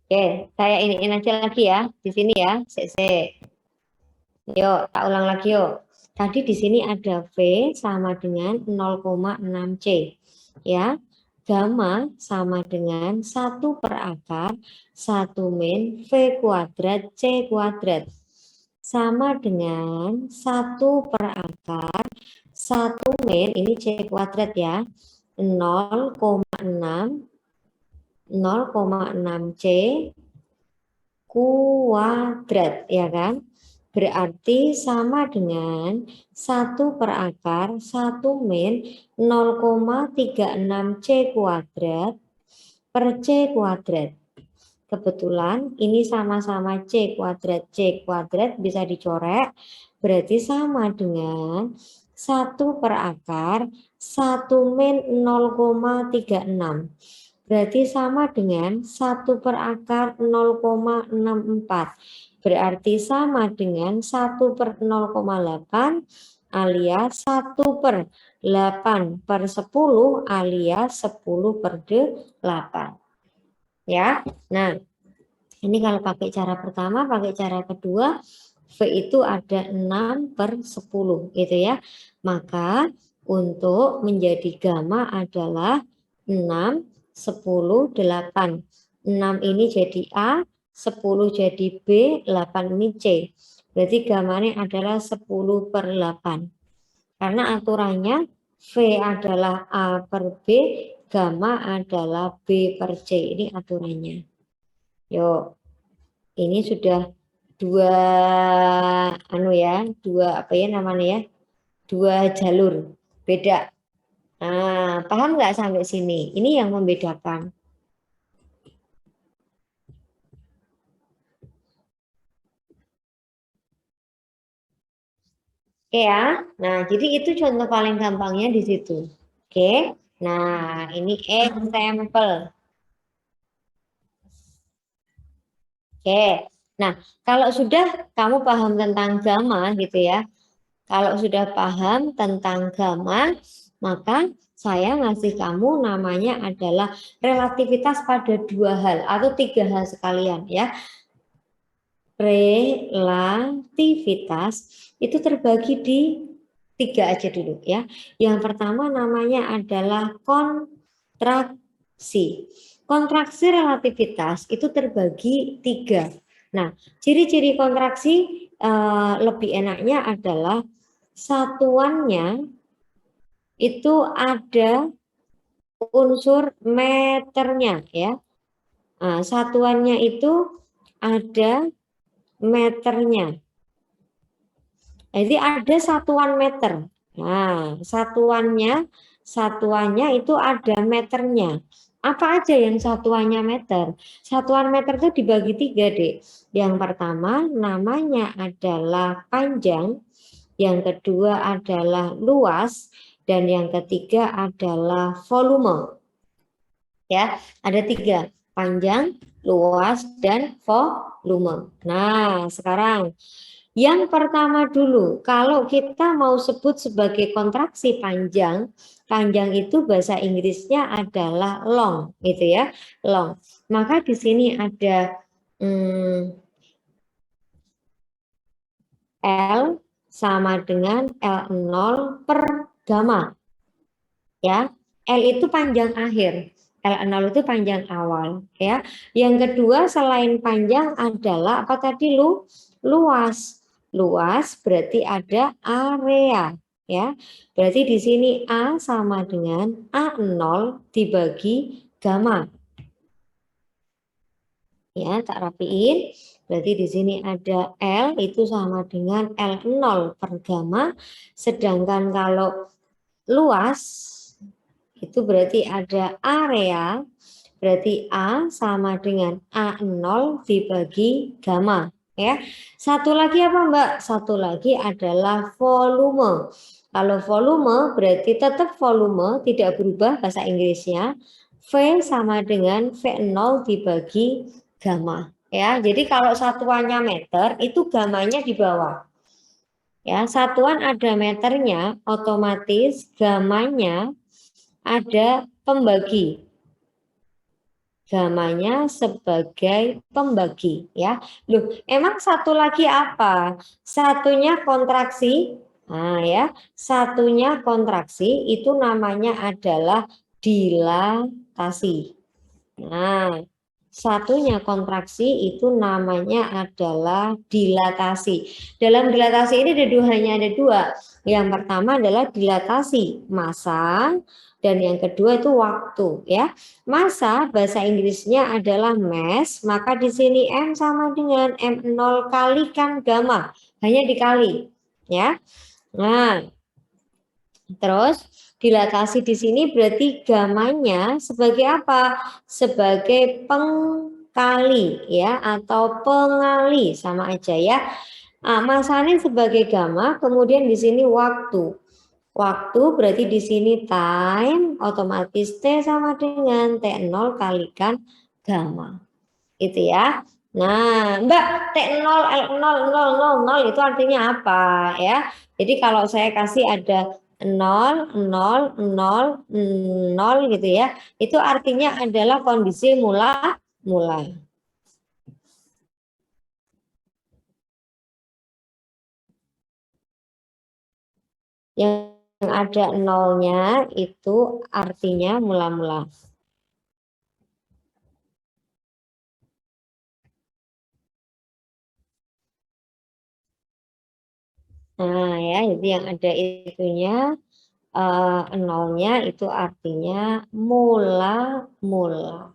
Oke, saya iniin aja lagi ya di sini ya. Yuk, tak ulang lagi yuk. Tadi di sini ada V sama dengan 0,6 C. Ya, gamma sama dengan 1 per akar 1 min V kuadrat C kuadrat. Sama dengan 1 per akar 1 min, ini C kuadrat ya, 0,6 C kuadrat, ya kan? Berarti sama dengan 1 per akar 1 min 0,36 C kuadrat per C kuadrat. Kebetulan ini sama-sama C kuadrat bisa dicorek, berarti sama dengan 1 per akar 1 min 0,36. Berarti sama dengan 1 per akar 0,64. Berarti sama dengan 1 per 0,8 alias 1 per 8 per 10 alias 10 per 8. Ya, nah ini kalau pakai cara pertama, pakai cara kedua, V itu ada 6 per 10 gitu ya. Maka untuk menjadi gamma adalah 6, 10, 8. 6 ini jadi A, 10 jadi B, 8 ini C. Berarti gammanya adalah 10 per 8. Karena aturannya V adalah A per B, gamma adalah B per C. Ini aturannya. Yuk, ini sudah dua apa ya namanya ya, dua jalur beda. Nah, paham nggak sampai sini? Ini yang membedakan. Oke ya. Nah, jadi itu contoh paling gampangnya di situ. Oke. Nah, ini example. Oke. Nah, kalau sudah kamu paham tentang gamma gitu ya. Kalau sudah paham tentang gamma, maka saya ngasih kamu namanya adalah relativitas pada dua hal atau tiga hal sekalian ya. Relativitas itu terbagi di tiga aja dulu ya. Yang pertama namanya adalah kontraksi. Kontraksi relativitas itu terbagi tiga. Nah, ciri-ciri kontraksi lebih enaknya adalah satuannya itu ada unsur meternya ya. Nah, satuannya itu ada meternya. Jadi ada satuan meter. Nah, satuannya itu ada meternya. Apa aja yang satuannya meter? Satuan meter itu dibagi tiga, Dek. Yang pertama namanya adalah panjang, yang kedua adalah luas, dan yang ketiga adalah volume. Ya, ada tiga, panjang, luas, dan volume. Nah, sekarang yang pertama dulu, kalau kita mau sebut sebagai kontraksi panjang, panjang itu bahasa Inggrisnya adalah long, gitu ya, long. Maka di sini ada L sama dengan L0 per gamma. Ya, L itu panjang akhir, L0 itu panjang awal. Ya, yang kedua selain panjang adalah apa tadi luas. Luas berarti ada area. ya. Berarti di sini A sama dengan A0 dibagi gamma. Ya, tak rapiin. Berarti di sini ada L itu sama dengan L0 per gamma. Sedangkan kalau luas itu berarti ada area. Berarti A sama dengan A0 dibagi gamma. Ya, satu lagi apa Mbak? Satu lagi adalah volume. Kalau volume berarti tetap volume, tidak berubah bahasa Inggrisnya. V sama dengan V0 dibagi gamma. Ya, jadi kalau satuannya meter itu gamanya di bawah. Ya, satuan ada meternya, otomatis gamanya ada pembagi. Gamanya sebagai pembagi, ya. Loh, emang satu lagi apa? Satunya kontraksi. Nah, ya. Satunya kontraksi itu namanya adalah dilatasi. Nah, satunya kontraksi itu namanya adalah dilatasi. Dalam dilatasi ini hanya ada dua. Yang pertama adalah dilatasi massa dan yang kedua itu waktu, ya. Massa bahasa Inggrisnya adalah mass, maka di sini M sama dengan M0 kalikan gamma, hanya dikali, ya. Nah, terus dilatasi di sini berarti gamanya sebagai apa? Sebagai pengkali, ya, atau pengali, sama aja ya. Nah, masanya sebagai gamma, kemudian di sini waktu. Waktu berarti di sini time, otomatis T sama dengan T0 kalikan gamma. Itu ya. Nah, Mbak, T0, L0, 0, 0, 0 itu artinya apa ya? Jadi kalau saya kasih ada 0, 0, 0, 0 gitu ya, itu artinya adalah kondisi mula. Yang ada nolnya itu artinya mula-mula. Nah ya, jadi yang ada itunya nolnya itu artinya mula-mula.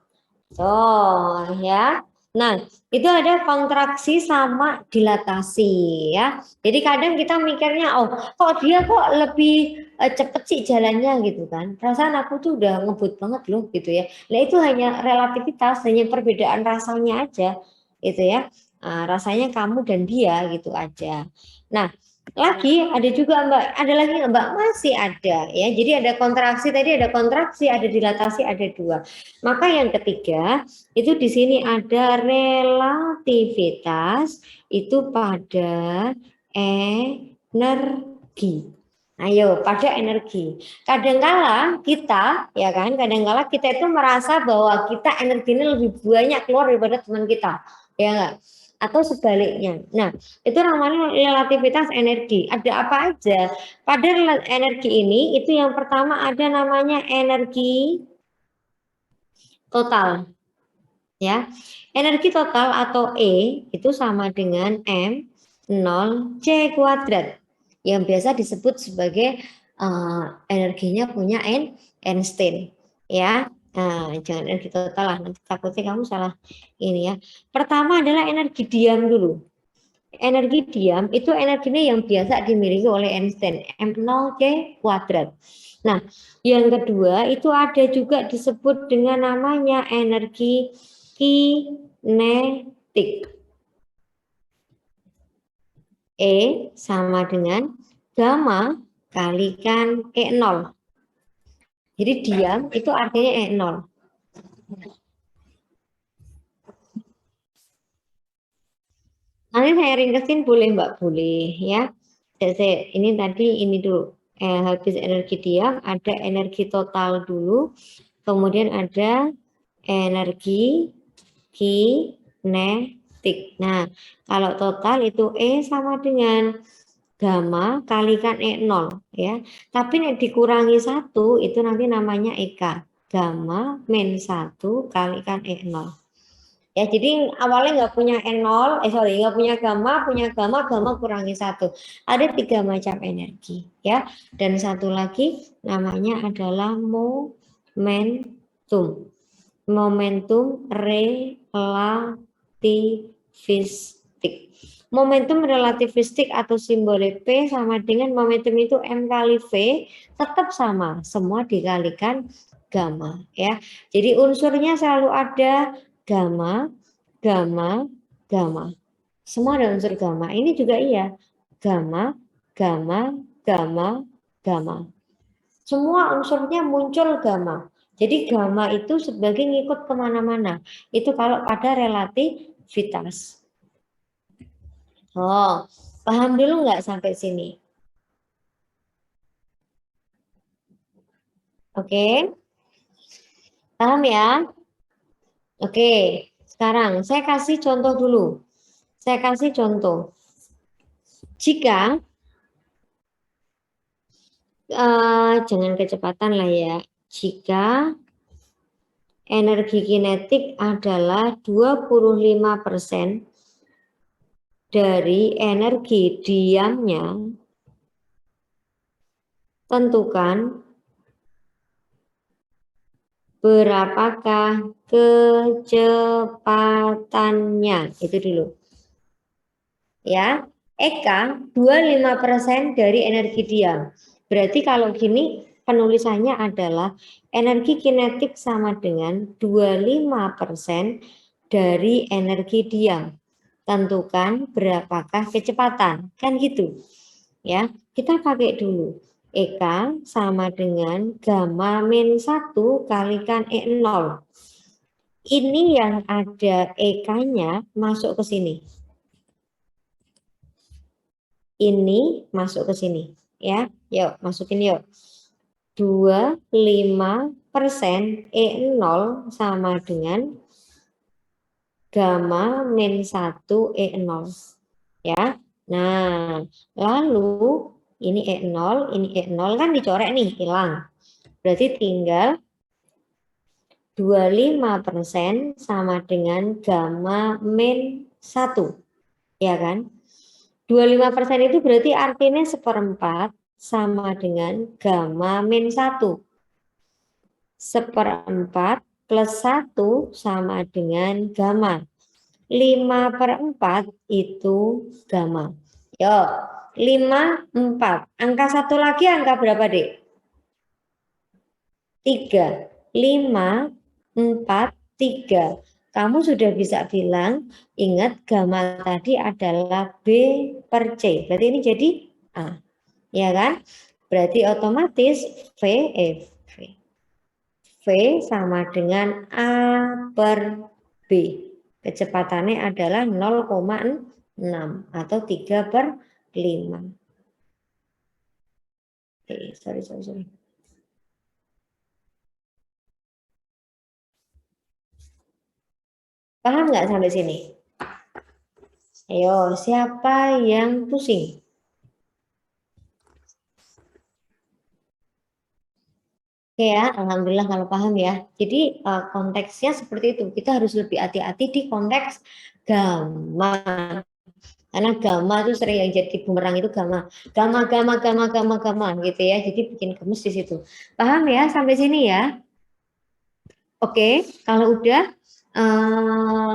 Oh ya. Nah, itu ada kontraksi sama dilatasi ya. Jadi kadang kita mikirnya, oh kok dia kok lebih cepet sih jalannya gitu kan. Perasaan aku tuh udah ngebut banget loh gitu ya. Nah itu hanya relativitas, hanya perbedaan rasanya aja gitu ya. Nah, rasanya kamu dan dia gitu aja. Nah, lagi ada juga Mbak, ada lagi nggak Mbak? Masih ada ya. Jadi ada kontraksi tadi, ada kontraksi, ada dilatasi, ada dua. Maka yang ketiga itu di sini ada relativitas itu pada energi. Ayo, pada energi. Kadangkala kita, ya kan, kadangkala kita itu merasa bahwa kita energinya lebih banyak keluar daripada teman kita, ya enggak? Atau sebaliknya. Nah, itu namanya relativitas energi. Ada apa aja? Pada energi ini, itu yang pertama ada namanya energi total. Ya, energi total atau E itu sama dengan M0 C kuadrat yang biasa disebut sebagai energinya punya Einstein ya. Nah, jangan energi total lah, nanti takutnya kamu salah ini ya. Pertama adalah energi diam dulu. Energi diam itu energinya yang biasa dimiliki oleh Einstein, M0 C kuadrat. Nah, yang kedua itu ada juga disebut dengan namanya energi kinetik. E sama dengan gamma kalikan E0. Jadi diam itu artinya E0. Nanti saya ringkesin boleh Mbak, boleh ya. Ini tadi ini dulu. Habis energi diam ada energi total dulu. Kemudian ada energi kinetik. Nah, kalau total itu E sama dengan gamma kalikan E0 ya. Tapi yang dikurangi 1 itu nanti namanya EK. Gamma min 1 kalikan E0. Ya, jadi awalnya nggak punya nggak punya gamma kurangi 1. Ada 3 macam energi, ya. Dan satu lagi namanya adalah momentum. Momentum relativistik. Momentum relativistik atau simbol P sama dengan momentum itu M kali V, tetap sama, semua dikalikan gamma, ya. Jadi unsurnya selalu ada gamma, gamma, gamma. Semua ada unsur gamma. Ini juga iya. Gamma, gamma, gamma, gamma. Semua unsurnya muncul gamma. Jadi gamma itu sebagai ngikut kemana-mana. Itu kalau pada relativitas. Oh, paham dulu nggak sampai sini? Oke, paham ya? Oke, sekarang saya kasih contoh dulu. Saya kasih contoh. Jika jangan kecepatan lah ya. Jika energi kinetik adalah 25% dari energi diamnya, tentukan berapakah kecepatannya. Itu dulu. Ya, Eka 25% dari energi diam. Berarti kalau gini penulisannya adalah energi kinetik sama dengan 25% dari energi diam. Tentukan berapakah kecepatan. Kan gitu. Ya, kita pakai dulu. Eka sama dengan gamma min 1 kalikan E0. Ini yang ada EK-nya masuk ke sini. Ini masuk ke sini, ya. Yuk, masukin yuk. 25% E0 sama dengan gamma min 1 E0. Ya. Nah, lalu ini E0 kan dicorek nih, hilang. Berarti tinggal 25% sama dengan gamma min 1. Ya kan? 25% itu berarti artinya seperempat sama dengan gamma min 1. Seperempat plus 1 sama dengan gamma. 5/4 itu gamma. Yuk, 5/4. Angka 1 lagi angka berapa, Dek? 3. 5/4, 3. Kamu sudah bisa bilang, ingat gamma tadi adalah B per C. Berarti ini jadi A. Ya kan? Berarti otomatis V sama dengan A per B. Kecepatannya adalah 0,6 atau 3/5. Sorry. Paham nggak sampai sini? Ayo, siapa yang pusing? Oke ya, alhamdulillah kalau paham ya. Jadi konteksnya seperti itu. Kita harus lebih hati-hati di konteks gamma. Karena gamma itu sering yang jadi bumerang itu gamma gitu ya. Jadi bikin gemes di situ. Paham ya sampai sini ya? Oke, kalau udah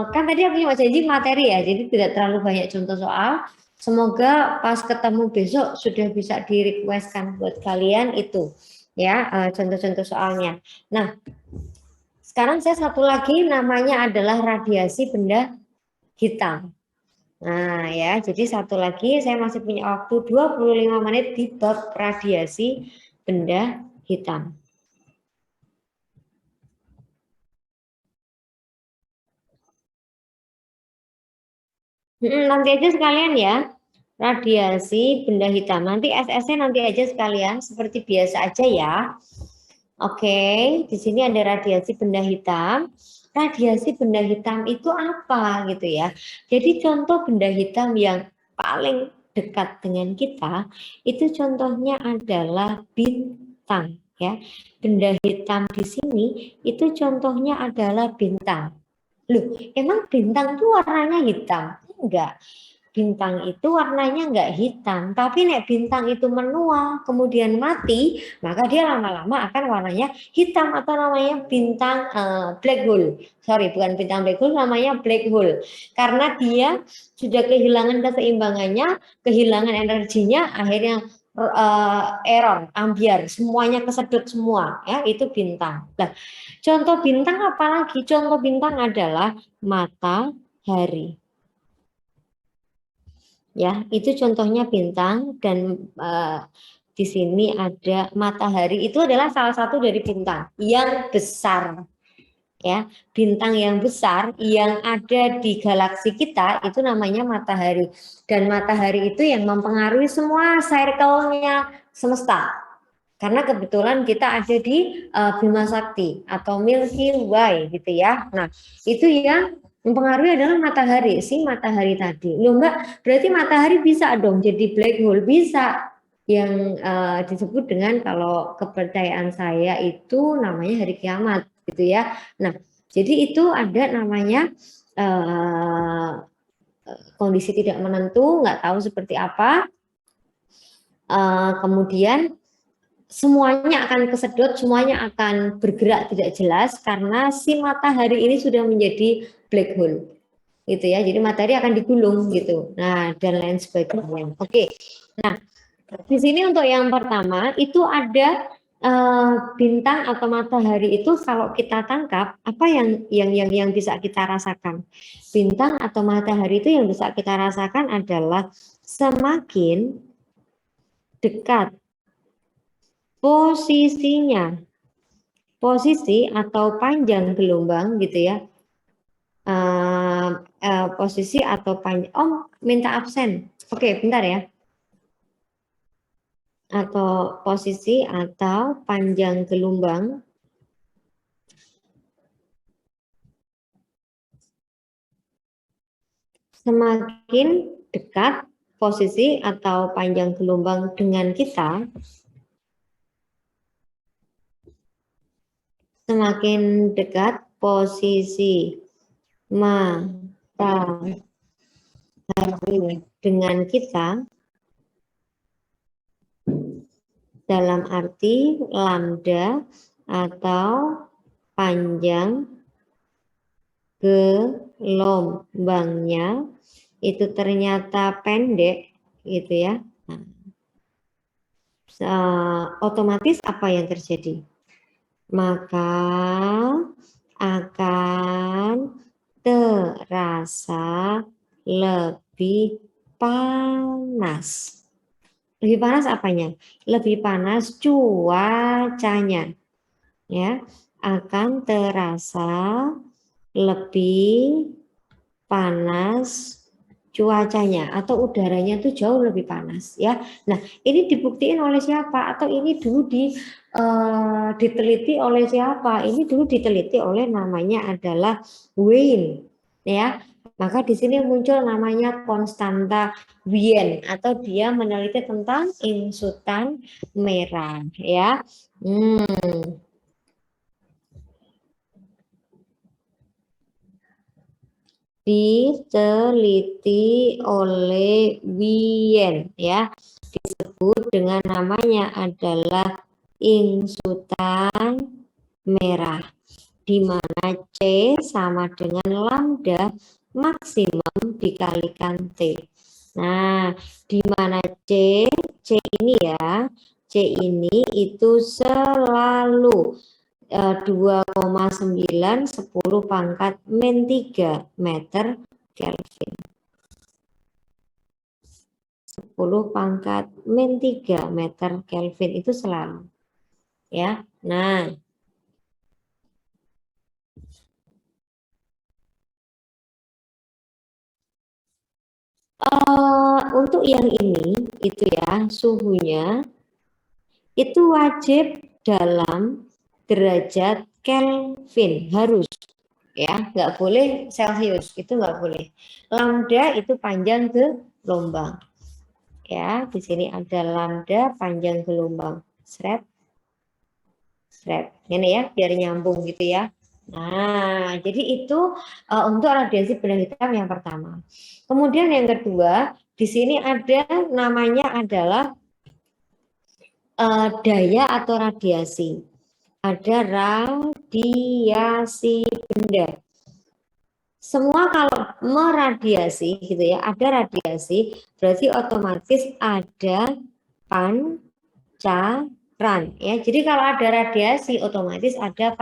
kan tadi aku cuma janji materi ya. Jadi tidak terlalu banyak contoh soal. Semoga pas ketemu besok sudah bisa di requestkan buat kalian itu ya contoh-contoh soalnya. Nah, sekarang saya satu lagi namanya adalah radiasi benda hitam. Nah ya, jadi satu lagi saya masih punya waktu 25 menit di bab radiasi benda hitam. Nanti aja sekalian ya, radiasi benda hitam. Nanti SS-nya nanti aja sekalian, seperti biasa aja ya. Oke, di sini ada radiasi benda hitam. Radiasi benda hitam itu apa gitu ya? Jadi contoh benda hitam yang paling dekat dengan kita itu contohnya adalah bintang ya. Benda hitam di sini itu contohnya adalah bintang. Loh, emang bintang itu warnanya hitam? Enggak. Bintang itu warnanya enggak hitam, tapi nek bintang itu menua kemudian mati, maka dia lama-lama akan warnanya hitam atau namanya bintang black hole. Sorry, bukan bintang black hole, namanya black hole. Karena dia sudah kehilangan keseimbangannya, kehilangan energinya, akhirnya error, ambiar, semuanya kesedot semua, ya itu bintang. Nah, contoh bintang apalagi? Contoh bintang adalah matahari. Ya, itu contohnya bintang dan di sini ada matahari. Itu adalah salah satu dari bintang yang besar. Ya, bintang yang besar yang ada di galaksi kita itu namanya matahari. Dan matahari itu yang mempengaruhi semua circle-nya semesta. Karena kebetulan kita ada di Bima Sakti atau Milky Way gitu ya. Nah, itu yang mempengaruhi adalah matahari, si matahari tadi. Loh Mbak, berarti matahari bisa dong jadi black hole, bisa. Yang disebut dengan kalau kepercayaan saya itu namanya hari kiamat gitu ya. Nah, jadi itu ada namanya kondisi tidak menentu, nggak tahu seperti apa. Kemudian semuanya akan kesedot, semuanya akan bergerak tidak jelas karena si matahari ini sudah menjadi black hole, gitu ya. Jadi matahari akan digulung gitu. Nah, dan lain sebagainya. Oke. Nah, di sini untuk yang pertama itu ada bintang atau matahari itu kalau kita tangkap apa yang bisa kita rasakan. Bintang atau matahari itu yang bisa kita rasakan adalah semakin dekat posisinya, posisi atau panjang gelombang gitu ya, posisi atau panjang, minta absen, oke bentar ya, atau posisi atau panjang gelombang semakin dekat posisi atau panjang gelombang dengan kita, semakin dekat posisi matahari dengan kita, dalam arti lambda atau panjang gelombangnya itu ternyata pendek gitu ya. Nah, otomatis apa yang terjadi? Maka akan terasa lebih panas. Lebih panas apanya? Lebih panas cuacanya. Ya, akan terasa lebih panas cuacanya atau udaranya itu jauh lebih panas ya. Nah, ini dibuktiin oleh siapa? Atau ini dulu diteliti oleh siapa? Ini dulu diteliti oleh namanya adalah Wien ya. Maka di sini muncul namanya konstanta Wien atau dia meneliti tentang insutan merah ya. Diteliti oleh Wien ya, disebut dengan namanya adalah insutan merah, di mana C sama dengan lambda maksimum dikalikan T. Nah, di mana C ini ya, C ini itu selalu 2,9 10 pangkat min 3 meter Kelvin. 10 pangkat min 3 meter Kelvin itu selalu. Ya. Nah, untuk yang ini itu ya suhunya itu wajib dalam derajat Kelvin, harus ya, nggak boleh Celcius, itu nggak boleh. Lambda itu panjang gelombang ya, di sini ada lambda panjang gelombang, seret ini ya biar nyambung gitu ya. Nah, jadi itu untuk radiasi benda hitam yang pertama. Kemudian yang kedua, di sini ada namanya adalah daya atau radiasi. Ada radiasi benda. Semua kalau meradiasi gitu ya, ada radiasi, berarti otomatis ada pancaran ya. Jadi kalau ada radiasi otomatis ada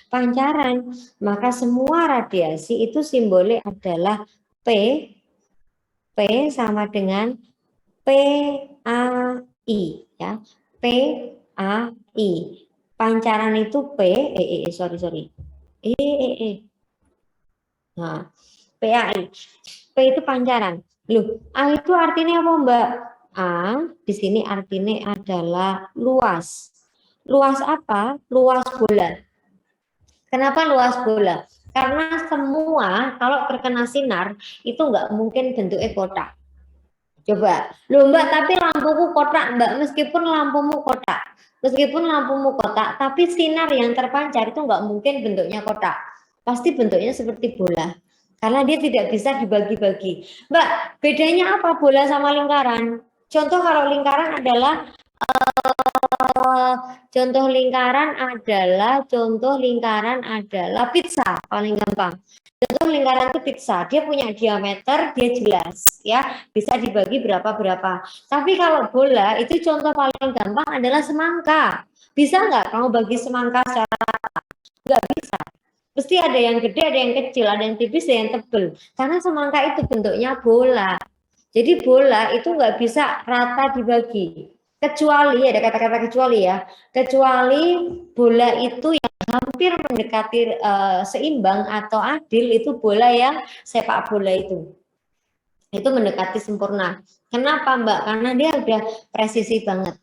pancaran. Maka semua radiasi itu simbolnya adalah P. P sama dengan PAI ya. PAI. Pancaran itu P sorry. Nah, PAI. P itu pancaran. Loh, A itu artinya apa, Mbak? A di sini artinya adalah luas. Luas apa? Luas bola. Kenapa luas bola? Karena semua kalau terkena sinar itu nggak mungkin bentuknya kotak. Coba, loh Mbak, tapi lampuku kotak, Mbak. Meskipun lampumu kotak, tapi sinar yang terpancar itu nggak mungkin bentuknya kotak. Pasti bentuknya seperti bola. Karena dia tidak bisa dibagi-bagi. Mbak, bedanya apa bola sama lingkaran? Contoh kalau lingkaran adalah contoh lingkaran adalah pizza paling gampang. Contoh lingkaran itu pizza, dia punya diameter, dia jelas ya, bisa dibagi berapa. Tapi kalau bola itu contoh paling gampang adalah semangka. Bisa nggak kamu bagi semangka secara nggak bisa. Pasti ada yang gede, ada yang kecil, ada yang tipis, ada yang tebel. Karena semangka itu bentuknya bola. Jadi bola itu nggak bisa rata dibagi. Kecuali, ada kata-kata kecuali ya. Kecuali bola itu yang hampir mendekati seimbang atau adil, itu bola yang sepak bola itu. Itu mendekati sempurna. Kenapa Mbak? Karena dia udah presisi banget.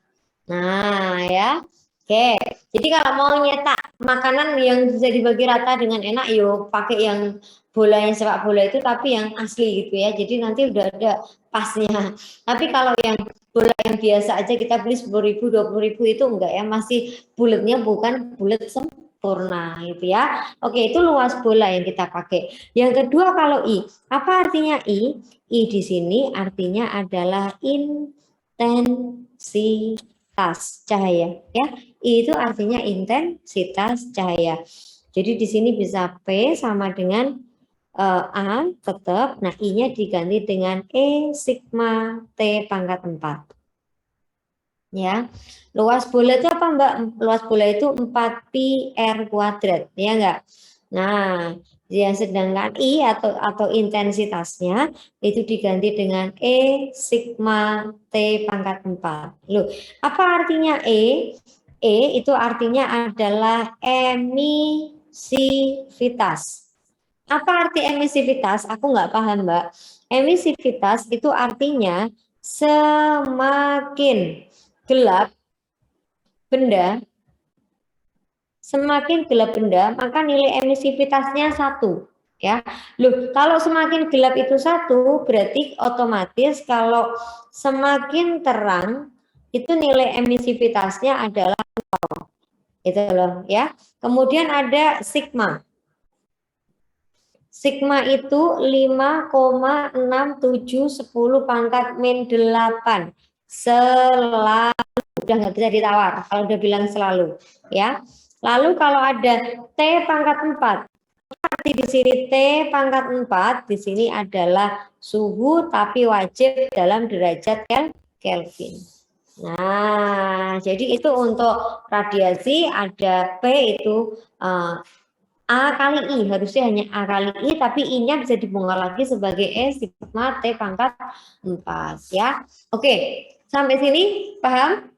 Nah ya. Oke, jadi kalau mau nyetak makanan yang bisa dibagi rata dengan enak, yuk pakai yang bola yang sepak bola itu, tapi yang asli gitu ya. Jadi nanti udah ada pasnya. Tapi kalau yang bola yang biasa aja kita beli 10.000, 20.000 itu enggak ya, masih bulatnya bukan bulat sempurna gitu ya. Oke, itu luas bola yang kita pakai. Yang kedua kalau I, apa artinya I? I di sini artinya adalah intensitas cahaya ya. I itu artinya intensitas cahaya. Jadi di sini bisa P sama dengan A tetap. Nah, I-nya diganti dengan E sigma T pangkat 4. Ya. Luas bola itu apa, Mbak? Luas bola itu 4 pi R kuadrat, ya enggak? Nah, yang sedangkan I atau intensitasnya itu diganti dengan E sigma T pangkat 4. Loh, apa artinya E? E itu artinya adalah emisivitas. Apa arti emisivitas? Aku nggak paham, Mbak. Emisivitas itu artinya semakin gelap benda, maka nilai emisivitasnya 1. Ya, loh, kalau semakin gelap itu 1, berarti otomatis kalau semakin terang itu nilai emisivitasnya adalah 0. Itu loh ya. Kemudian ada sigma. Sigma itu 5,6710 pangkat min 8. Selalu, udah nggak bisa ditawar kalau udah bilang selalu ya. Lalu kalau ada T pangkat 4, di sini T pangkat 4 di sini adalah suhu tapi wajib dalam derajat Kelvin. Nah, jadi itu untuk radiasi ada P itu A kali I, harusnya hanya A kali I, tapi I-nya bisa dibongkar lagi sebagai E sigma T pangkat 4 ya. Oke, sampai sini paham?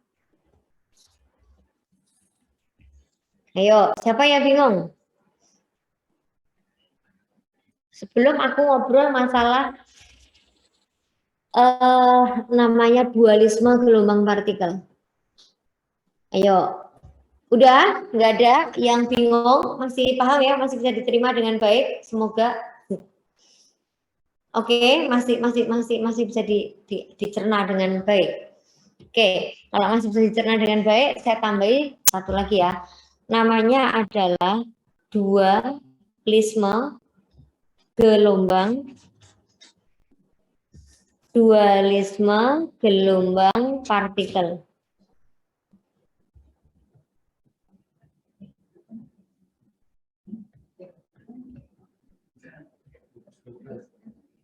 Ayo, siapa yang bingung? Sebelum aku ngobrol masalah namanya dualisme gelombang partikel. Ayo, udah? Nggak ada yang bingung? Masih paham ya? Masih bisa diterima dengan baik? Semoga. Oke, masih bisa dicerna dengan baik. Oke, kalau masih bisa dicerna dengan baik, saya tambahi satu lagi ya. Namanya adalah dualisme gelombang partikel.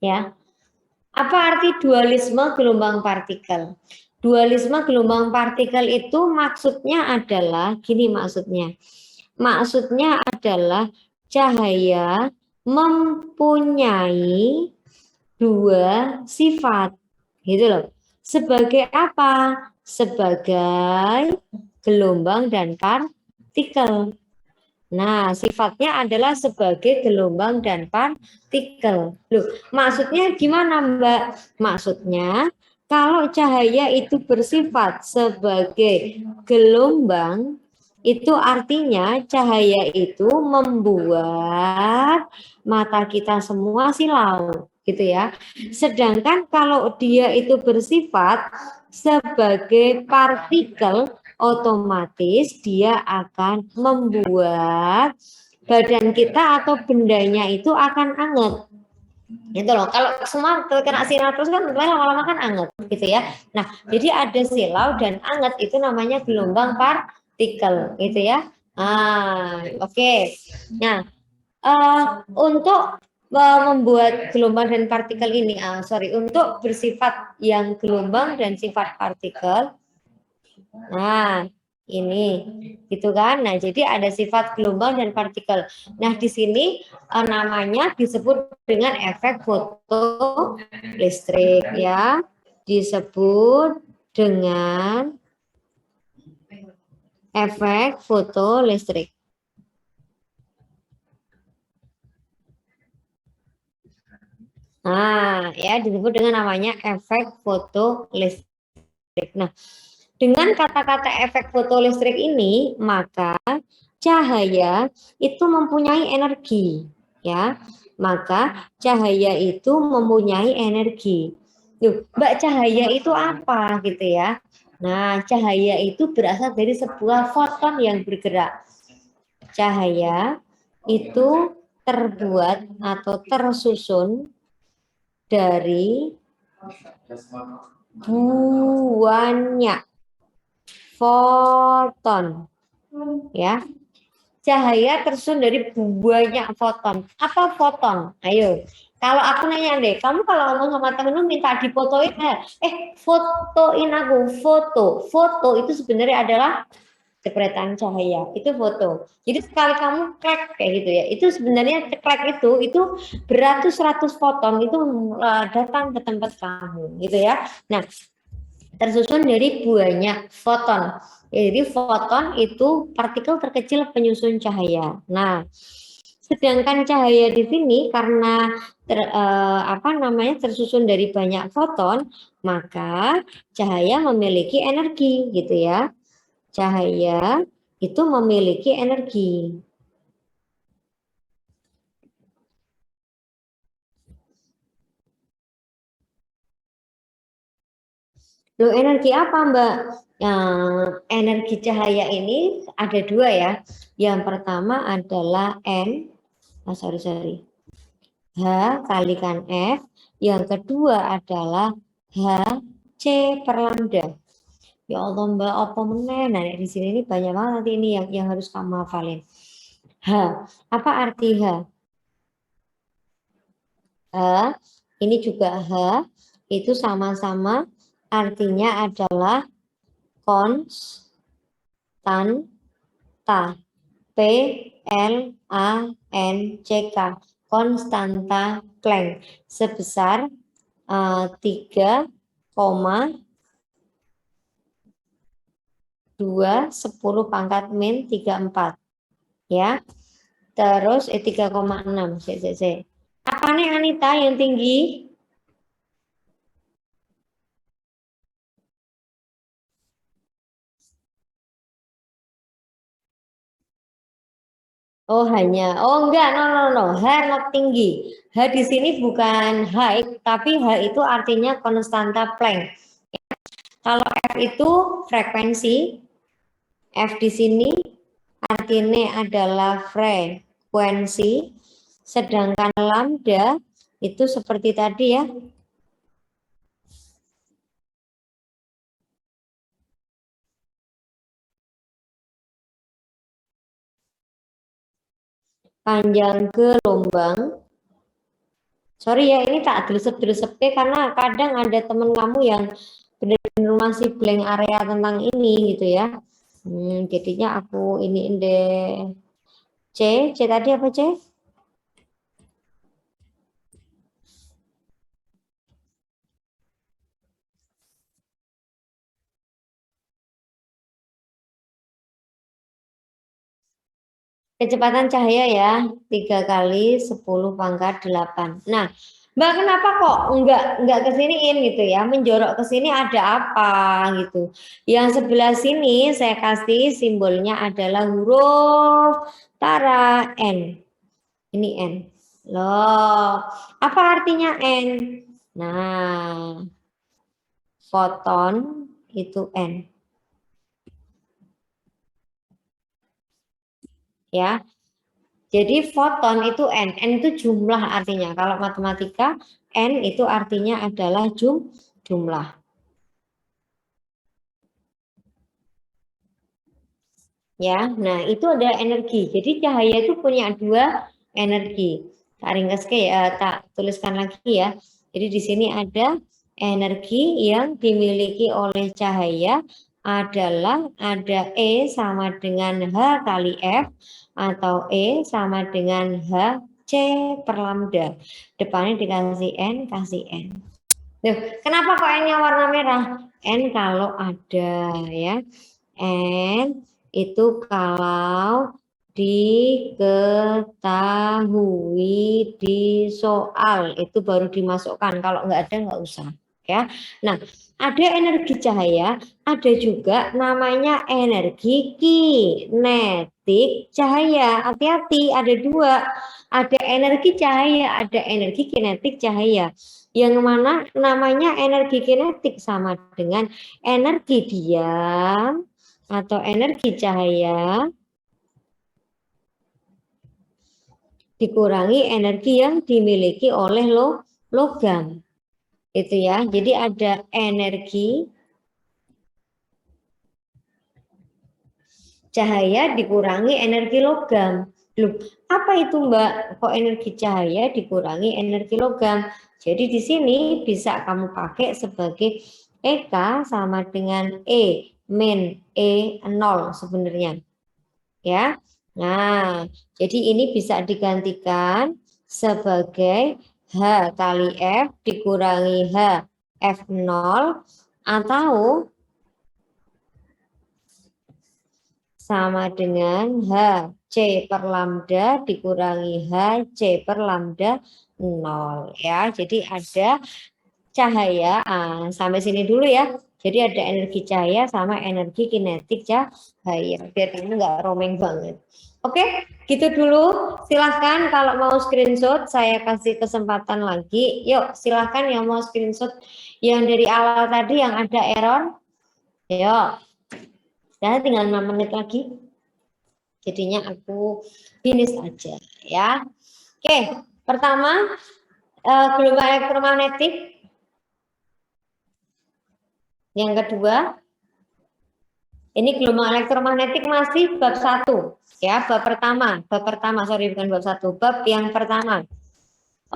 Ya. Apa arti dualisme gelombang partikel? Dualisme gelombang partikel itu maksudnya adalah gini maksudnya. Maksudnya adalah cahaya mempunyai dua sifat. Gitu loh. Sebagai apa? Sebagai gelombang dan partikel. Nah, sifatnya adalah sebagai gelombang dan partikel. Loh, maksudnya gimana, Mbak? Maksudnya, kalau cahaya itu bersifat sebagai gelombang, itu artinya cahaya itu membuat mata kita semua silau, gitu ya. Sedangkan kalau dia itu bersifat sebagai partikel, otomatis dia akan membuat badan kita atau bendanya itu akan anget gitu loh. Kalau semua terkena sinar terus kan lama-lama kan anget gitu ya. Nah, jadi ada silau dan anget itu namanya gelombang partikel gitu ya. Oke. Nah, untuk membuat gelombang dan partikel ini, untuk bersifat yang gelombang dan sifat partikel. Nah, ini gitu kan. Nah, jadi ada sifat gelombang dan partikel. Nah, di sini namanya disebut dengan efek fotolistrik ya. Disebut dengan efek fotolistrik. Nah, ya disebut dengan namanya efek fotolistrik. Nah, dengan kata-kata efek fotolistrik ini, maka cahaya itu mempunyai energi, ya. Maka cahaya itu mempunyai energi. Loh, Mbak, cahaya itu apa gitu ya? Nah, cahaya itu berasal dari sebuah foton yang bergerak. Cahaya itu terbuat atau tersusun dari banyak foton, ya. Cahaya tersusun dari banyak foton. Apa foton? Ayo, kalau aku nanya deh, kamu kalau ngomong sama temenmu minta difotoin, fotoin aku, foto itu sebenarnya adalah jepretan cahaya, itu foto. Jadi sekali kamu klek kayak gitu ya, itu sebenarnya klek itu beratus-ratus foton itu datang ke tempat kamu, gitu ya. Nah, tersusun dari banyak foton. Jadi foton itu partikel terkecil penyusun cahaya. Nah, sedangkan cahaya di sini karena tersusun dari banyak foton, maka cahaya memiliki energi gitu ya. Cahaya itu memiliki energi. Loh, energi apa, Mbak? Energi cahaya ini ada dua ya. Yang pertama adalah H kalikan F. Yang kedua adalah HC per lambda. Ya Allah, Mbak, apa meneh? Nah, di sini ini banyak banget nanti ini yang harus kamu hafalin. H, apa arti H? H, ini juga H, itu sama-sama artinya adalah konstanta. PLANCK, konstanta Planck sebesar 3,2 10⁻⁴ ya. Terus 3,6 cc. Apa nih Anita yang tinggi? Oh enggak, no. H not tinggi. H di sini bukan high, tapi H itu artinya konstanta Planck. Kalau F itu frekuensi, F di sini artinya adalah frekuensi, sedangkan lambda itu seperti tadi ya. Panjang gelombang. Sorry ya, ini tak delesep-delesepnya karena kadang ada temen kamu yang benar-benar masih blank area tentang ini gitu ya. Jadinya aku ini deh. C tadi apa C? Kecepatan cahaya ya, 3 kali 10 pangkat 8. Nah, Mbak kenapa kok enggak ke siniin gitu ya, menjorok ke sini ada apa gitu. Yang sebelah sini saya kasih simbolnya adalah huruf tara N. Ini N. Loh, apa artinya N? Nah, foton itu N. Ya, jadi foton itu N. N itu jumlah artinya. Kalau matematika, N itu artinya adalah jumlah. Ya, nah itu ada energi. Jadi cahaya itu punya dua energi. Tak ringkas ya, tak tuliskan lagi ya. Jadi di sini ada energi yang dimiliki oleh cahaya adalah ada E sama dengan H kali F atau E sama dengan H C per lambda. Depannya dikasih N, kasih N. Duh, kenapa kok N-nya warna merah? N kalau ada ya. N itu kalau diketahui di soal itu baru dimasukkan, kalau nggak ada nggak usah ya. Nah, ada energi cahaya, ada juga namanya energi kinetik cahaya. Hati-hati, ada dua, ada energi cahaya, ada energi kinetik cahaya. Yang mana namanya energi kinetik sama dengan energi diam atau energi cahaya dikurangi energi yang dimiliki oleh logam. Itu ya. Jadi ada energi cahaya dikurangi energi logam. Loh, apa itu Mbak? Kok energi cahaya dikurangi energi logam? Jadi di sini bisa kamu pakai sebagai EK sama dengan E min E0 sebenarnya. Ya. Nah, jadi ini bisa digantikan sebagai H kali F dikurangi H F0 atau sama dengan H C per lambda dikurangi H C per lambda 0 ya. Jadi ada cahaya, sampai sini dulu ya. Jadi ada energi cahaya sama energi kinetik cahaya. Biar kamu nggak romeng banget. Oke, gitu dulu. Silahkan kalau mau screenshot, saya kasih kesempatan lagi. Yuk, silahkan yang mau screenshot yang dari awal tadi yang ada error. Yuk, ya tinggal 6 menit lagi. Jadinya aku finish aja ya. Oke, pertama gelombang elektromagnetik. Yang kedua, ini gelombang elektromagnetik masih bab 1 ya, bab pertama, sorry bukan bab 1, bab yang pertama.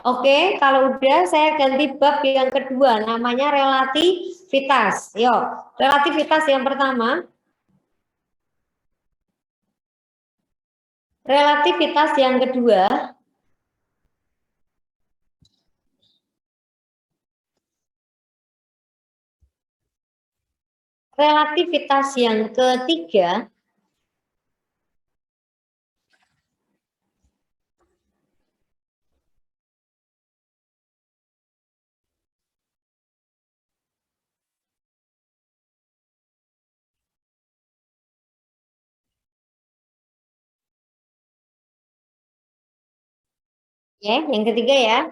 Oke, kalau udah saya ganti bab yang kedua, namanya relativitas. Yuk, relativitas yang pertama. Relativitas yang kedua. Relativitas yang ketiga. Ya, yang ketiga ya.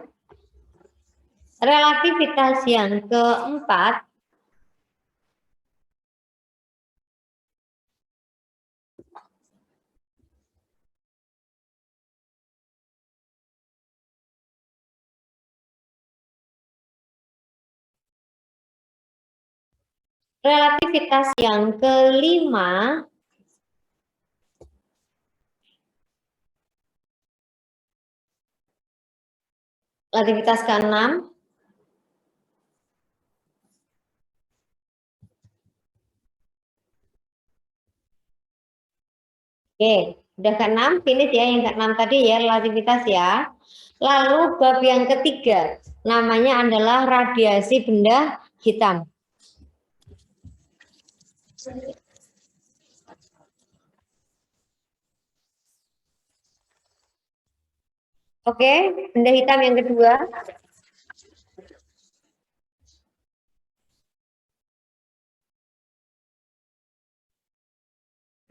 Relativitas yang keempat. Relativitas yang kelima, relativitas keenam, oke, udah keenam, finish ya yang keenam tadi ya relativitas ya. Lalu bab yang ketiga, namanya adalah radiasi benda hitam. Oke, benda hitam yang kedua.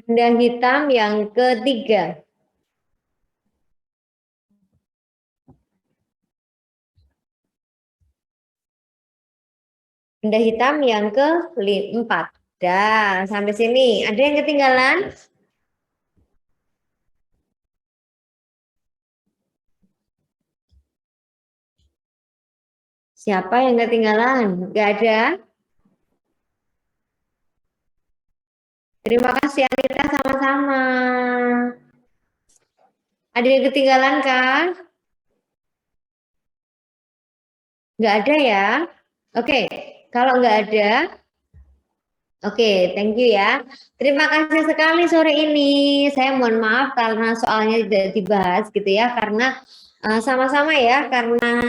Benda hitam yang ketiga. Benda hitam yang keempat. Dah, sampai sini. Ada yang ketinggalan? Siapa yang ketinggalan? Gak ada? Terima kasih Anita, sama-sama. Ada yang ketinggalan kan? Nggak ada ya? Oke, kalau nggak ada, oke, thank you ya. Terima kasih sekali sore ini. Saya mohon maaf karena soalnya tidak dibahas gitu ya, karena sama-sama ya, karena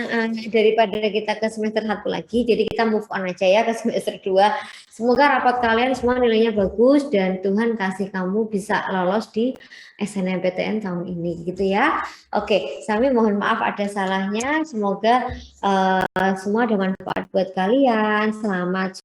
daripada kita ke semester 1 lagi, jadi kita move on aja ya ke semester 2. Semoga rapat kalian semua nilainya bagus dan Tuhan kasih kamu bisa lolos di SNMPTN tahun ini gitu ya. Oke, Sami mohon maaf ada salahnya. Semoga semua ada manfaat buat kalian. Selamat